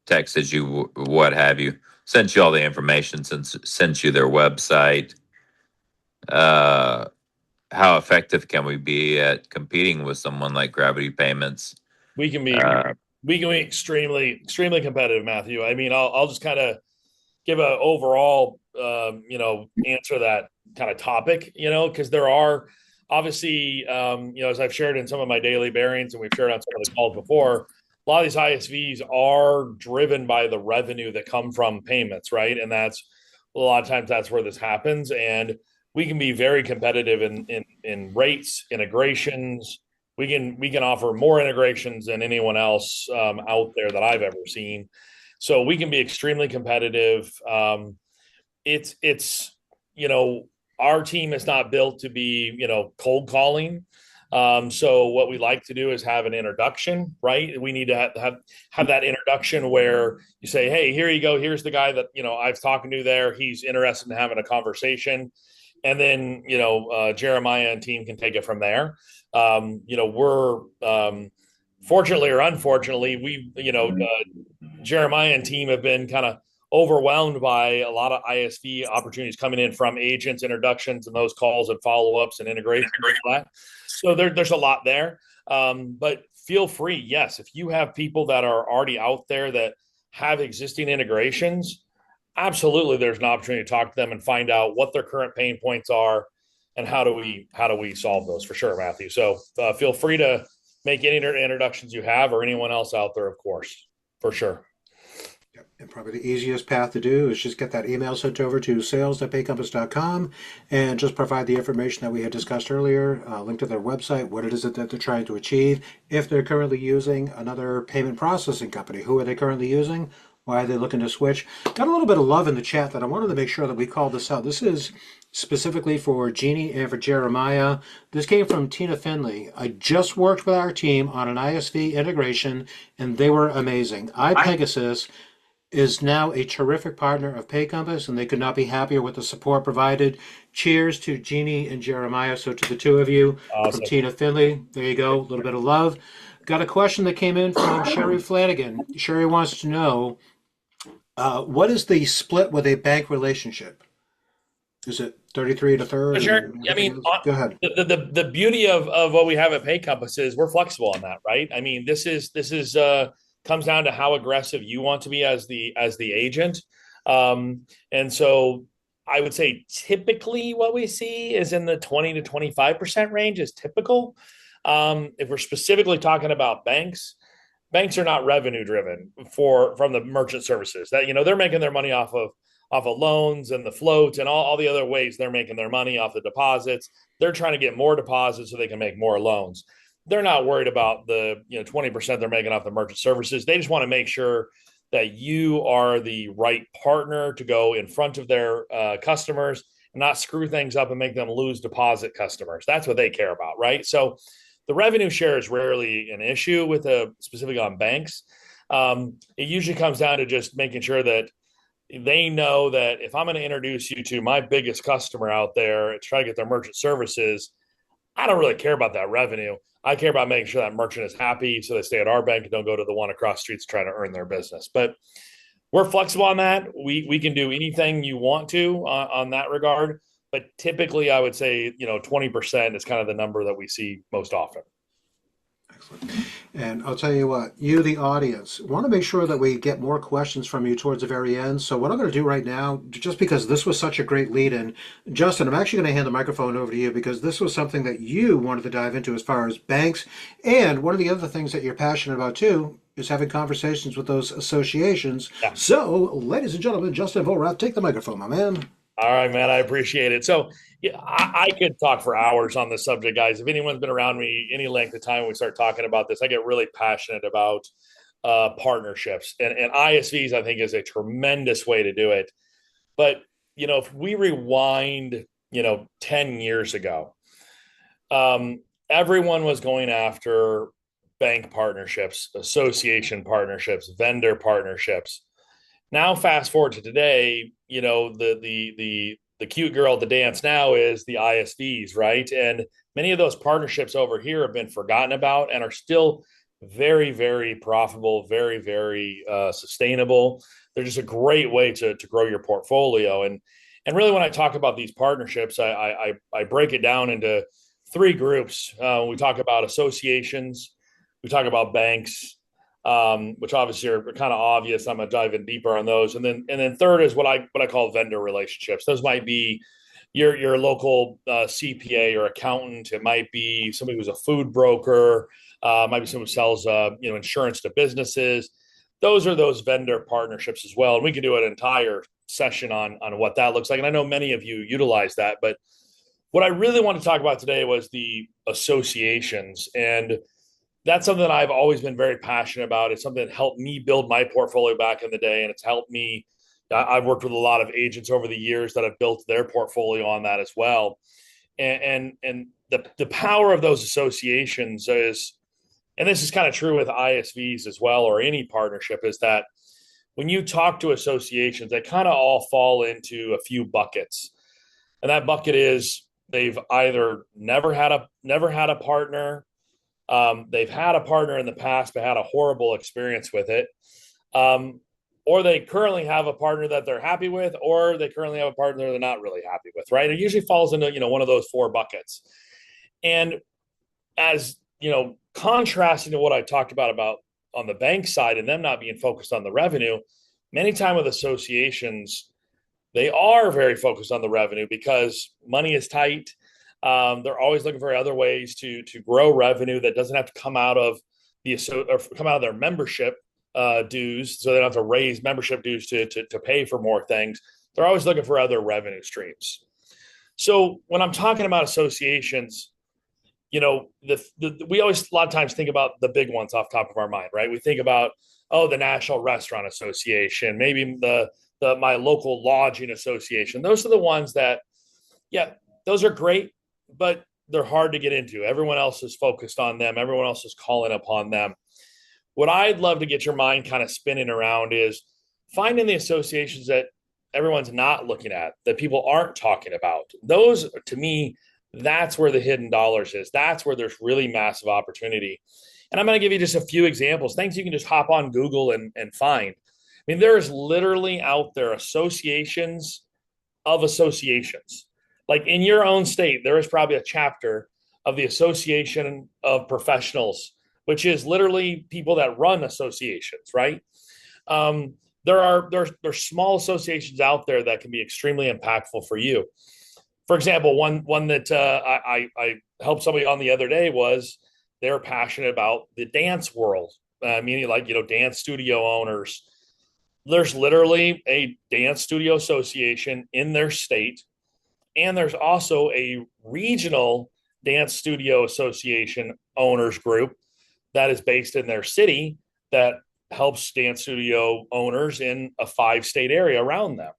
texted you, what have you, sent you all the information, sent you their website, how effective can we be at competing with someone like Gravity Payments? We can be extremely, extremely competitive, Matthew. I mean, I'll just kind of give an overall, answer that kind of topic, because there are obviously, as I've shared in some of my daily bearings, and we've shared on some of the calls before, a lot of these ISVs are driven by the revenue that come from payments, right? And that's a lot of times that's where this happens. And we can be very competitive in rates, integrations. We can offer more integrations than anyone else out there that I've ever seen. So we can be extremely competitive. It's our team is not built to be cold calling. So what we like to do is have an introduction, right? We need to have that introduction where you say, hey, here you go. Here's the guy that I've talking to there. He's interested in having a conversation. And then, Jeremiah and team can take it from there. We're fortunately or unfortunately, we, Jeremiah and team have been kind of overwhelmed by a lot of ISV opportunities coming in from agents, introductions, and those calls and follow-ups and integration. So there's a lot there. But feel free, yes, if you have people that are already out there that have existing integrations, absolutely there's an opportunity to talk to them and find out what their current pain points are and how do we solve those, for sure, Matthew. So feel free to make any introductions you have, or anyone else out there, of course, for sure. Yep. And probably the easiest path to do is just get that email sent over to sales@paycompass.com and just provide the information that we had discussed earlier, link to their website, what it is that they're trying to achieve. If they're currently using another payment processing company, who are they currently using? Why are they looking to switch? Got a little bit of love in the chat that I wanted to make sure that we called this out. This is specifically for Jeanie and for Jeremiah. This came from Tina Finley. I just worked with our team on an ISV integration, and they were amazing. iPegasus is now a terrific partner of PayCompass, and they could not be happier with the support provided. Cheers to Jeanie and Jeremiah. So to the two of you, Awesome. from Tina Finley, there you go, a little bit of love. Got a question that came in from Sherry Flanagan. Sherry wants to know, what is the split with a bank relationship? Is it 33 to third? Sure. I mean, go ahead. The beauty of what we have at PayCompass is we're flexible on that, right? I mean, this is comes down to how aggressive you want to be as the agent. And so I would say typically what we see is in the 20 to 25% range is typical. If we're specifically talking about banks are not revenue driven from the merchant services that, they're making their money off of loans and the floats and all the other ways they're making their money off the deposits. They're trying to get more deposits so they can make more loans. They're not worried about the 20% they're making off the merchant services. They just want to make sure that you are the right partner to go in front of their customers and not screw things up and make them lose deposit customers. That's what they care about, right? So the revenue share is rarely an issue with specifically on banks. It usually comes down to just making sure that they know that if I'm going to introduce you to my biggest customer out there and try to get their merchant services, I don't really care about that revenue. I care about making sure that merchant is happy so they stay at our bank and don't go to the one across the streets trying to earn their business. But we're flexible on that. We can do anything you want to on that regard. But typically, I would say, 20% is kind of the number that we see most often. Excellent. And I'll tell you what, you, the audience, want to make sure that we get more questions from you towards the very end. So what I'm going to do right now, just because this was such a great lead-in, Justin, I'm actually going to hand the microphone over to you because this was something that you wanted to dive into as far as banks. And one of the other things that you're passionate about too is having conversations with those associations. Yeah. So, ladies and gentlemen, Justin Volrath, take the microphone, my man. All right, man. I appreciate it. So I could talk for hours on this subject, guys. If anyone's been around me any length of time, when we start talking about this, I get really passionate about partnerships. And ISVs, I think, is a tremendous way to do it. But, if we rewind, 10 years ago, everyone was going after bank partnerships, association partnerships, vendor partnerships. Now, fast forward to today, the cute girl at the dance now is the ISVs, right? And many of those partnerships over here have been forgotten about and are still very, very profitable, very, very sustainable. They're just a great way to grow your portfolio. And really, when I talk about these partnerships, I break it down into three groups. We talk about associations, we talk about banks, which obviously are kind of obvious. I'm going to dive in deeper on those. And then third is what I call vendor relationships. Those might be your local CPA or accountant. It might be somebody who's a food broker. Might be someone who sells insurance to businesses. Those are those vendor partnerships as well. And we can do an entire session on what that looks like. And I know many of you utilize that. But what I really want to talk about today was the associations. And that's something that I've always been very passionate about. It's something that helped me build my portfolio back in the day. And it's helped me. I've worked with a lot of agents over the years that have built their portfolio on that as well. And the power of those associations is, and this is kind of true with ISVs as well, or any partnership, is that when you talk to associations, they kind of all fall into a few buckets. And that bucket is they've either never had a partner, they've had a partner in the past but had a horrible experience with it, or they currently have a partner that they're happy with, or they currently have a partner they're not really happy with, right? It usually falls into, one of those four buckets. And as, contrasting to what I talked about on the bank side and them not being focused on the revenue, many times with associations, they are very focused on the revenue because money is tight. They're always looking for other ways to grow revenue that doesn't have to come out of their membership dues, so they don't have to raise membership dues to pay for more things. They're always looking for other revenue streams. So when I'm talking about associations, we always a lot of times think about the big ones off the top of our mind, right? We think about, the National Restaurant Association, maybe my local lodging association. Those are the ones that, those are great, but they're hard to get into. Everyone else is focused on them. Everyone else is calling upon them. What I'd love to get your mind kind of spinning around is finding the associations that everyone's not looking at, that people aren't talking about. Those, to me, that's where the hidden dollars is. That's where there's really massive opportunity. And I'm going to give you just a few examples, things you can just hop on Google and find. I mean, there is literally out there associations of associations. Like in your own state, there is probably a chapter of the Association of Professionals, which is literally people that run associations, right? There's small associations out there that can be extremely impactful for you. For example, one that I helped somebody on the other day was they were passionate about the dance world, meaning like, dance studio owners. There's literally a dance studio association in their state, and there's also a regional dance studio association owners group that is based in their city that helps dance studio owners in a 5-state area around them,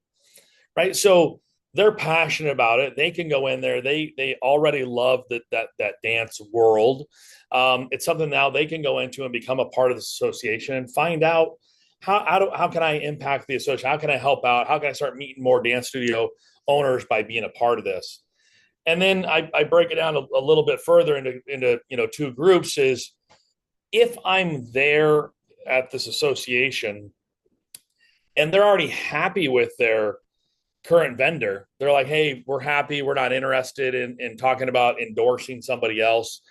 right? So they're passionate about it. They can go in there. They already love that dance world. It's something now they can go into and become a part of the association and find out how can I impact the association? How can I help out? How can I start meeting more dance studio owners by being a part of this? And then I break it down a little bit further into two groups. Is if I'm there at this association and they're already happy with their current vendor, they're like, hey, we're happy. We're not interested in talking about endorsing somebody else.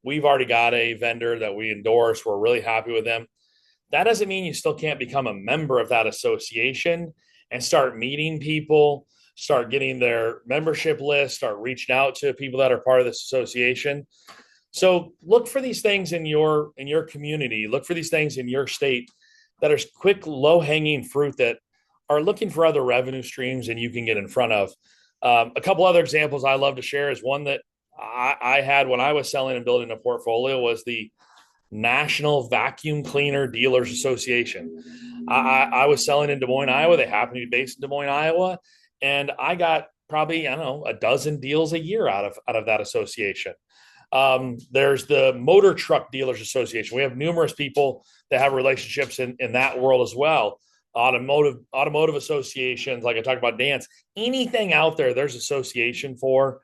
We've already got a vendor that we endorse. We're really happy with them. That doesn't mean you still can't become a member of that association and start meeting people, start getting their membership list, start reaching out to people that are part of this association. So look for these things in your community. Look for these things in your state that are quick, low-hanging fruit that are looking for other revenue streams and you can get in front of. A couple other examples I love to share is one that I had when I was selling and building a portfolio was the National Vacuum Cleaner Dealers Association. I was selling in Des Moines, Iowa. They happen to be based in Des Moines, Iowa. And I got probably, a dozen deals a year out of that association. There's the Motor Truck Dealers Association. We have numerous people that have relationships in that world as well. Automotive associations, like I talked about dance, anything out there, there's association for.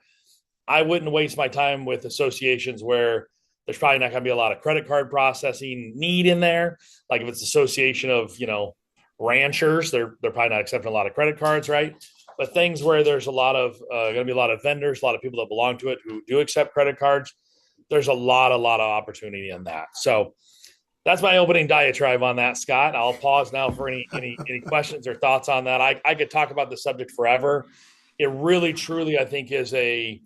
I wouldn't waste my time with associations where there's probably not going to be a lot of credit card processing need in there. Like if it's association of, ranchers, they're probably not accepting a lot of credit cards, right? But things where there's going to be a lot of vendors, a lot of people that belong to it who do accept credit cards. There's a lot of opportunity in that. So that's my opening diatribe on that, Scott. I'll pause now for any questions or thoughts on that. I could talk about the subject forever. It really, truly, I think, is a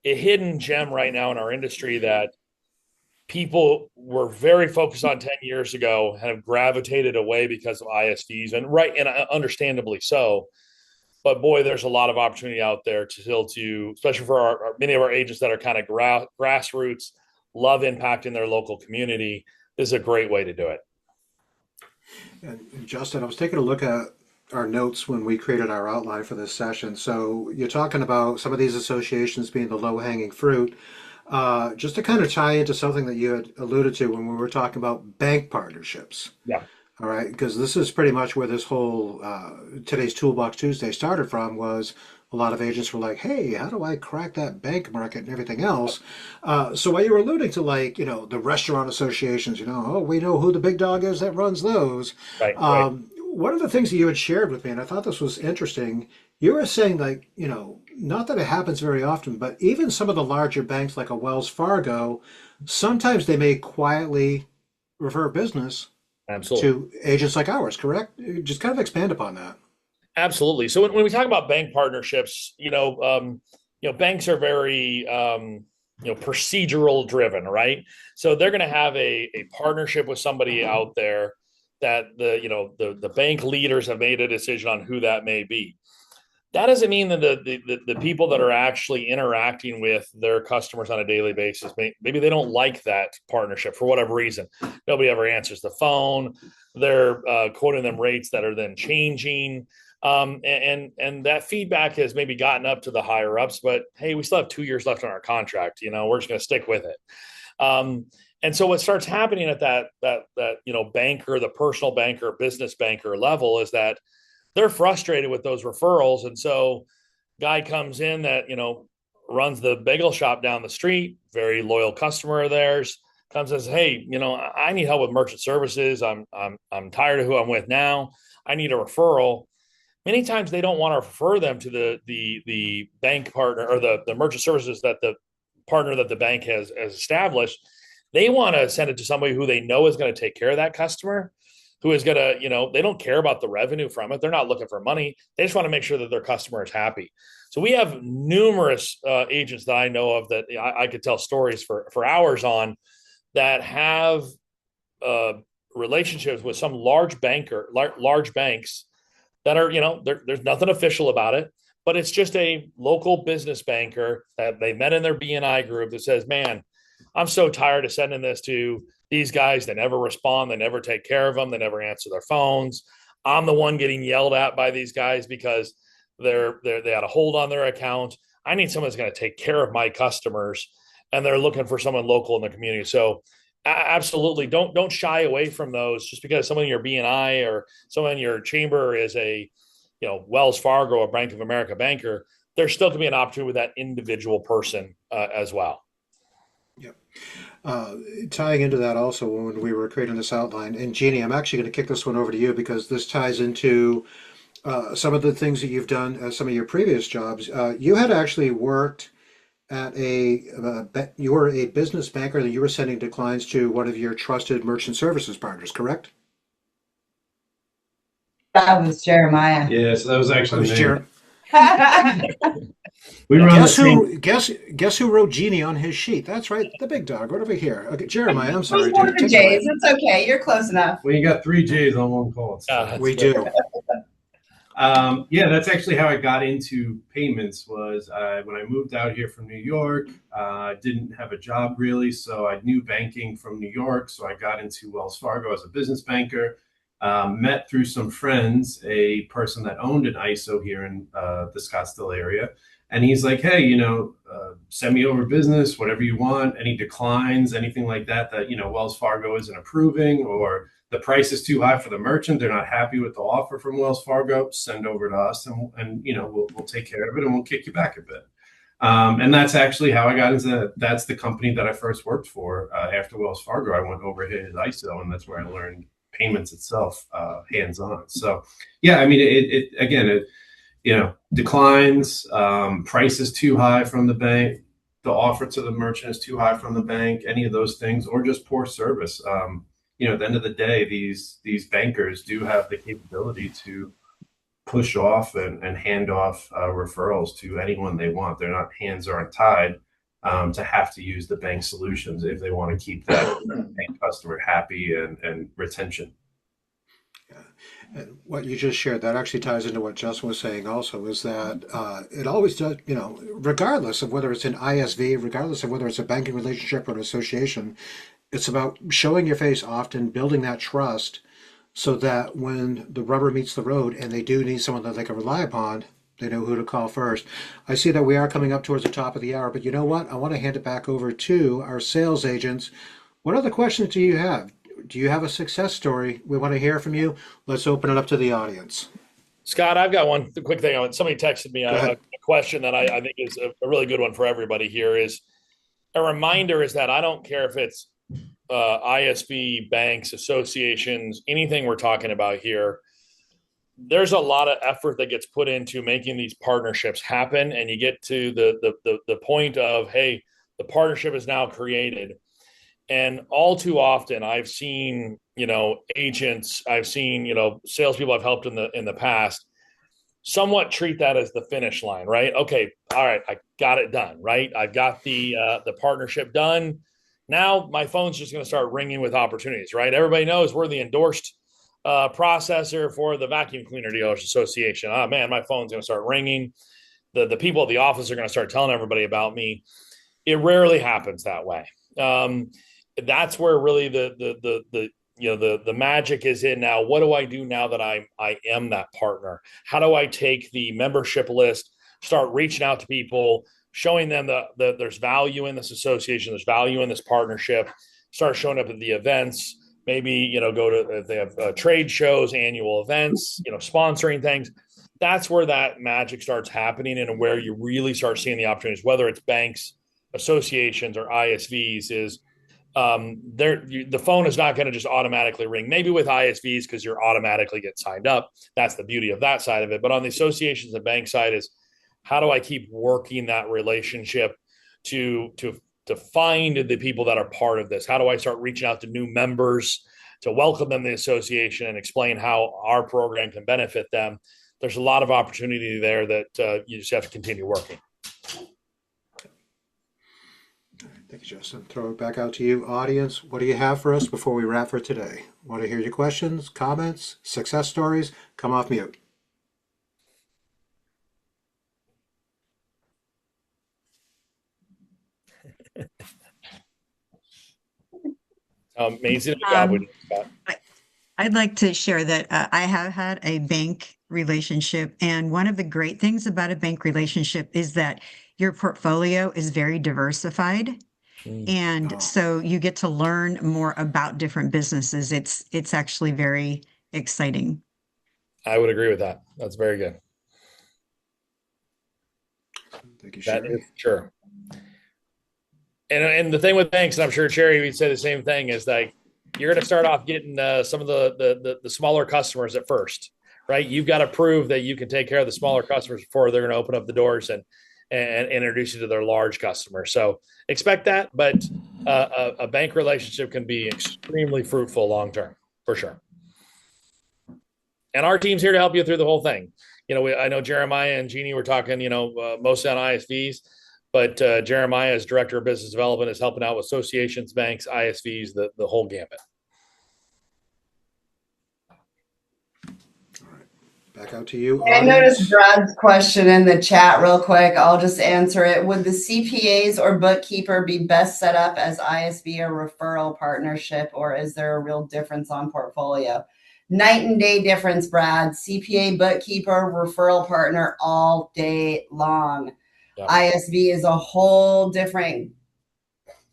hidden gem right now in our industry that people were very focused on 10 years ago and have gravitated away because of ISVs, and understandably so. But boy, there's a lot of opportunity out there especially for many of our agents that are kind of grassroots, love impacting their local community. This is a great way to do it. And Justin, I was taking a look at our notes when we created our outline for this session. So you're talking about some of these associations being the low-hanging fruit. Just to kind of tie into something that you had alluded to when we were talking about bank partnerships. Yeah. All right, because this is pretty much where this whole today's Toolbox Tuesday started from. Was a lot of agents were like, hey, how do I crack that bank market and everything else? So while you were alluding to the restaurant associations, we know who the big dog is that runs those. Right. one of the things that you had shared with me, and I thought this was interesting, you were saying like, not that it happens very often, but even some of the larger banks like a Wells Fargo, sometimes they may quietly refer business Absolutely. to agents like ours, correct? Just kind of expand upon that. Absolutely. So when we talk about bank partnerships, banks are very, procedural driven, right? So they're going to have a partnership with somebody out there that the bank leaders have made a decision on who that may be. That doesn't mean that the people that are actually interacting with their customers on a daily basis, maybe they don't like that partnership for whatever reason. Nobody ever answers the phone. They're quoting them rates that are then changing. And that feedback has maybe gotten up to the higher ups, but hey, we still have 2 years left on our contract. We're just going to stick with it. And so what starts happening at that banker, the personal banker, business banker level is that they're frustrated with those referrals. And so guy comes in that, runs the bagel shop down the street, very loyal customer of theirs, comes and says, hey, I need help with merchant services. I'm tired of who I'm with now. I need a referral. Many times they don't want to refer them to the bank partner or the merchant services that the partner that the bank has established. They want to send it to somebody who they know is going to take care of that customer, who is going to, they don't care about the revenue from it. They're not looking for money. They just want to make sure that their customer is happy. So we have numerous agents that I know of that I could tell stories for hours on that have relationships with some large banks that are, there's nothing official about it, but it's just a local business banker that they met in their BNI group that says, man, I'm so tired of sending this to these guys. They never respond. They never take care of them. They never answer their phones. I'm the one getting yelled at by these guys because they had a hold on their account. I need someone that's going to take care of my customers, and they're looking for someone local in the community. So absolutely, don't shy away from those just because someone in your BNI or someone in your chamber is a Wells Fargo or Bank of America banker. There's still going to be an opportunity with that individual person as well. Yep. Tying into that also when we were creating this outline, and Jeanie, I'm actually going to kick this one over to you because this ties into some of the things that you've done as some of your previous jobs. You had actually worked at you were a business banker that you were sending declines to one of your trusted merchant services partners, correct? That was Jeremiah. Yeah, so that was That actually was me. We were on the guess same. who guess who wrote Jeanie on his sheet? That's right, the big dog right over here. Okay, Jeremiah, I'm Those sorry, more dude. than Take it away. J's. It's okay. You're close enough. Well, you got 3 J's on one call. We do. Yeah, that's actually how I got into payments. Was when I moved out here from New York. I didn't have a job really, so I knew banking from New York. So I got into Wells Fargo as a business banker. Met through some friends a person that owned an ISO here in the Scottsdale area, and he's like, "Hey, send me over business, whatever you want. Any declines, anything like that Wells Fargo isn't approving, or the price is too high for the merchant. They're not happy with the offer from Wells Fargo. Send over to us, and we'll take care of it, and we'll kick you back a bit." And that's actually how I got into that. That's the company that I first worked for after Wells Fargo. I went over here his ISO, and that's where I learned payments itself hands-on. So yeah, I mean, it again, declines, price is too high from the bank, the offer to the merchant is too high from the bank, any of those things, or just poor service. At the end of the day, these bankers do have the capability to push off and hand off referrals to anyone they want. Their hands aren't tied to have to use the bank solutions if they want to keep that bank customer happy and retention. And what you just shared, that actually ties into what Justin was saying also, is that it always does, regardless of whether it's an ISV, regardless of whether it's a banking relationship or an association, it's about showing your face often, building that trust so that when the rubber meets the road and they do need someone that they can rely upon, they know who to call first. I see that we are coming up towards the top of the hour, but you know what? I want to hand it back over to our sales agents. What other questions do you have? Do you have a success story? We want to hear from you. Let's open it up to the audience. Scott, I've got one quick thing. Somebody texted me a question that I think is a really good one for everybody here. Is a reminder is that I don't care if it's ISV, banks, associations, anything we're talking about here. there's a lot of effort that gets put into making these partnerships happen, and you get to the point of, hey, the partnership is now created. And all too often, I've seen, agents, I've seen, salespeople I've helped in the past, somewhat treat that as the finish line, right? Okay, all right, I got it done, right? I've got the partnership done. Now my phone's just going to start ringing with opportunities, right? Everybody knows we're the endorsed processor for the Vacuum Cleaner Dealers Association. Oh man, my phone's going to start ringing. The people at the office are going to start telling everybody about me. It rarely happens that way. That's where really the magic is in now. What do I do now that I am that partner? How do I take the membership list, start reaching out to people, showing them that there's value in this association, there's value in this partnership, start showing up at the events, maybe, go to, if they have trade shows, annual events, sponsoring things. That's where that magic starts happening, and where you really start seeing the opportunities, whether it's banks, associations, or ISVs, is the phone is not going to just automatically ring. Maybe with ISVs, because you're automatically get signed up. That's the beauty of that side of it. But on the associations and bank side is, how do I keep working that relationship to find the people that are part of this? How do I start reaching out to new members to welcome them to the association and explain how our program can benefit them? There's a lot of opportunity there that you just have to continue working. Thank you, Justin. Throw it back out to you, audience. What do you have for us before we wrap for today? Want to hear your questions, comments, success stories? Come off mute. Amazing job with that. I'd like to share that I have had a bank relationship, and one of the great things about a bank relationship is that your portfolio is very diversified. And so you get to learn more about different businesses. It's actually very exciting. I would agree with that. That's very good. Thank you, That Sherry. is sure. And the thing with banks, and I'm sure Sherry would say the same thing, is like, you're going to start off getting some of the smaller customers at first, right? You've got to prove that you can take care of the smaller customers before they're going to open up the doors and introduce you to their large customers. So expect that, but a bank relationship can be extremely fruitful long term, for sure. And our team's here to help you through the whole thing. I know Jeremiah and Jeanie were talking, mostly on ISVs, but Jeremiah, as Director of Business Development, is helping out with associations, banks, ISVs, the whole gambit. Back out to you. I noticed Brad's question in the chat real quick. I'll just answer it. Would the CPAs or bookkeeper be best set up as ISV or referral partnership, or is there a real difference on portfolio? Night and day difference, Brad. CPA, bookkeeper, referral partner all day long. Yep. ISV is a whole different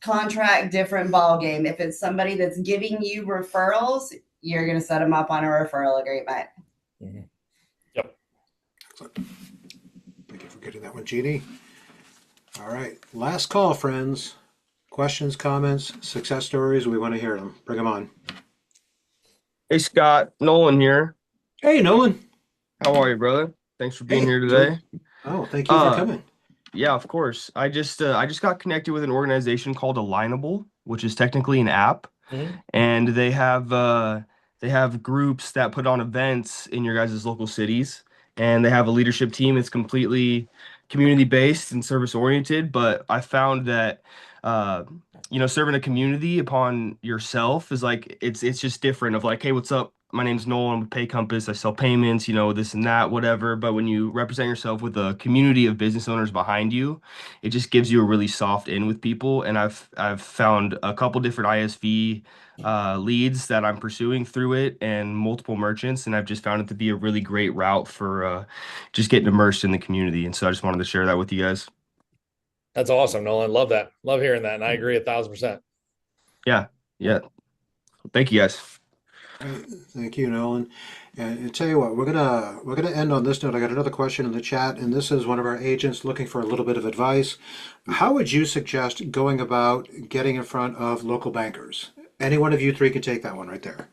contract, different ball game. If it's somebody that's giving you referrals, you're going to set them up on a referral agreement. Mm-hmm. Yep. Excellent. Thank you for getting that one, Jeanie. All right. Last call, friends. Questions, comments, success stories. We want to hear them. Bring them on. Hey, Scott. Nolan here. Hey, Nolan. How are you, brother? Thanks for being here today. Oh, thank you for coming. Yeah, of course. I just got connected with an organization called Alignable, which is technically an app, and they have groups that put on events in your guys' local cities, and they have a leadership team. It's completely community based and service oriented. But I found that serving a community upon yourself is like it's just different. Of like, hey, what's up? My name's Noel. I'm with Pay Compass. I sell payments, this and that, whatever. But when you represent yourself with a community of business owners behind you, it just gives you a really soft in with people. And I've found a couple different ISV leads that I'm pursuing through it, and multiple merchants. And I've just found it to be a really great route for just getting immersed in the community. And so I just wanted to share that with you guys. That's awesome, Nolan. Love that. Love hearing that. And I agree 1,000%. Yeah. Thank you, guys. Thank you, Nolan. And I tell you what, we're gonna end on this note. I got another question in the chat, and this is one of our agents looking for a little bit of advice. How would you suggest going about getting in front of local bankers? Any one of you three can take that one right there.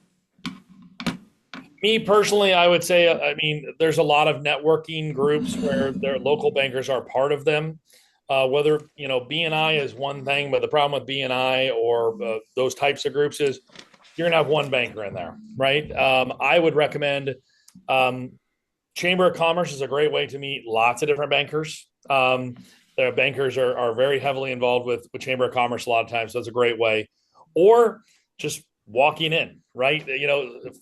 Me personally, I would say, I mean, there's a lot of networking groups where their local bankers are part of them. Whether, BNI is one thing, but the problem with BNI or those types of groups is you're gonna have one banker in there, right? I would recommend Chamber of Commerce is a great way to meet lots of different bankers. Their bankers are very heavily involved with Chamber of Commerce a lot of times, so it's a great way. Or just walking in, right?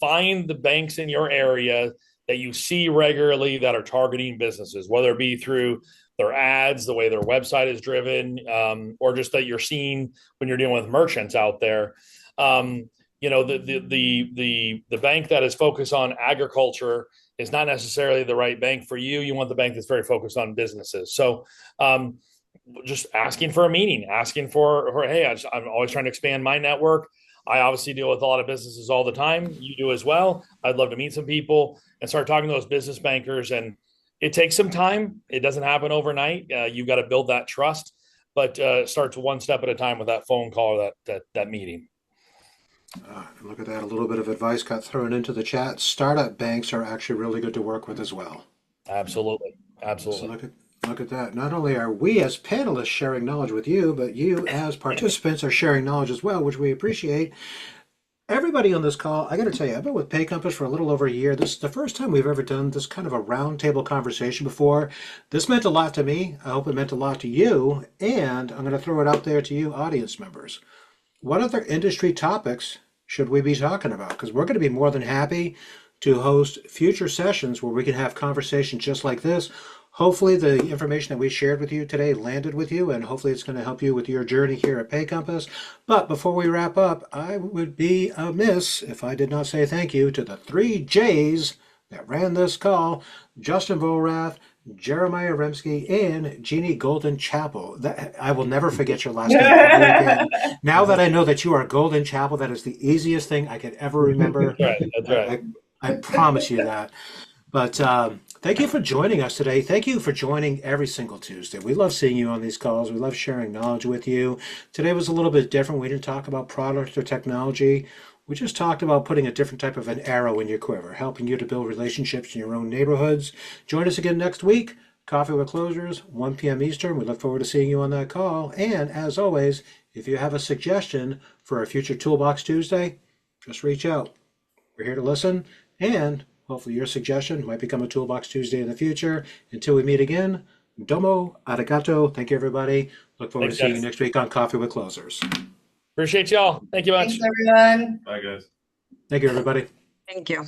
Find the banks in your area that you see regularly that are targeting businesses, whether it be through their ads, the way their website is driven, or just that you're seeing when you're dealing with merchants out there. The bank that is focused on agriculture is not necessarily the right bank for you. You want the bank that's very focused on businesses. So just asking for a meeting, asking for hey, I'm always trying to expand my network. I obviously deal with a lot of businesses all the time. You do as well. I'd love to meet some people and start talking to those business bankers. And it takes some time. It doesn't happen overnight. You've got to build that trust, but starts one step at a time with that phone call or that meeting. Look at that. A little bit of advice got thrown into the chat. Startup banks are actually really good to work with as well. Absolutely. Absolutely. So look at that. Not only are we as panelists sharing knowledge with you, but you as participants are sharing knowledge as well, which we appreciate. Everybody on this call, I got to tell you, I've been with Pay Compass for a little over a year. This is the first time we've ever done this kind of a roundtable conversation before. This meant a lot to me. I hope it meant a lot to you. And I'm going to throw it out there to you, audience members. What other industry topics should we be talking about? Because we're going to be more than happy to host future sessions where we can have conversations just like this. Hopefully the information that we shared with you today landed with you, and hopefully it's going to help you with your journey here at Pay Compass. But before we wrap up, I would be amiss if I did not say thank you to the 3 J's that ran this call: Justin Volrath, Jeremiah Remski, and Jeanie Golden-Chappel. I will never forget your last name ever again. Now that I know that you are Golden-Chappel, that is the easiest thing I could ever remember. That's right. I promise you that. But thank you for joining us today. Thank you for joining every single Tuesday. We love seeing you on these calls. We love sharing knowledge with you. Today was a little bit different. We didn't talk about product or technology. We just talked about putting a different type of an arrow in your quiver, helping you to build relationships in your own neighborhoods. Join us again next week. Coffee with Closers, 1 p.m. Eastern. We look forward to seeing you on that call. And as always, if you have a suggestion for a future Toolbox Tuesday, just reach out. We're here to listen, and hopefully your suggestion might become a Toolbox Tuesday in the future. Until we meet again, domo arigato. Thank you, everybody. Look forward to seeing you next week on Coffee with Closers. Appreciate y'all. Thank you much. Thanks, everyone. Bye, guys. Thank you, everybody. Thank you.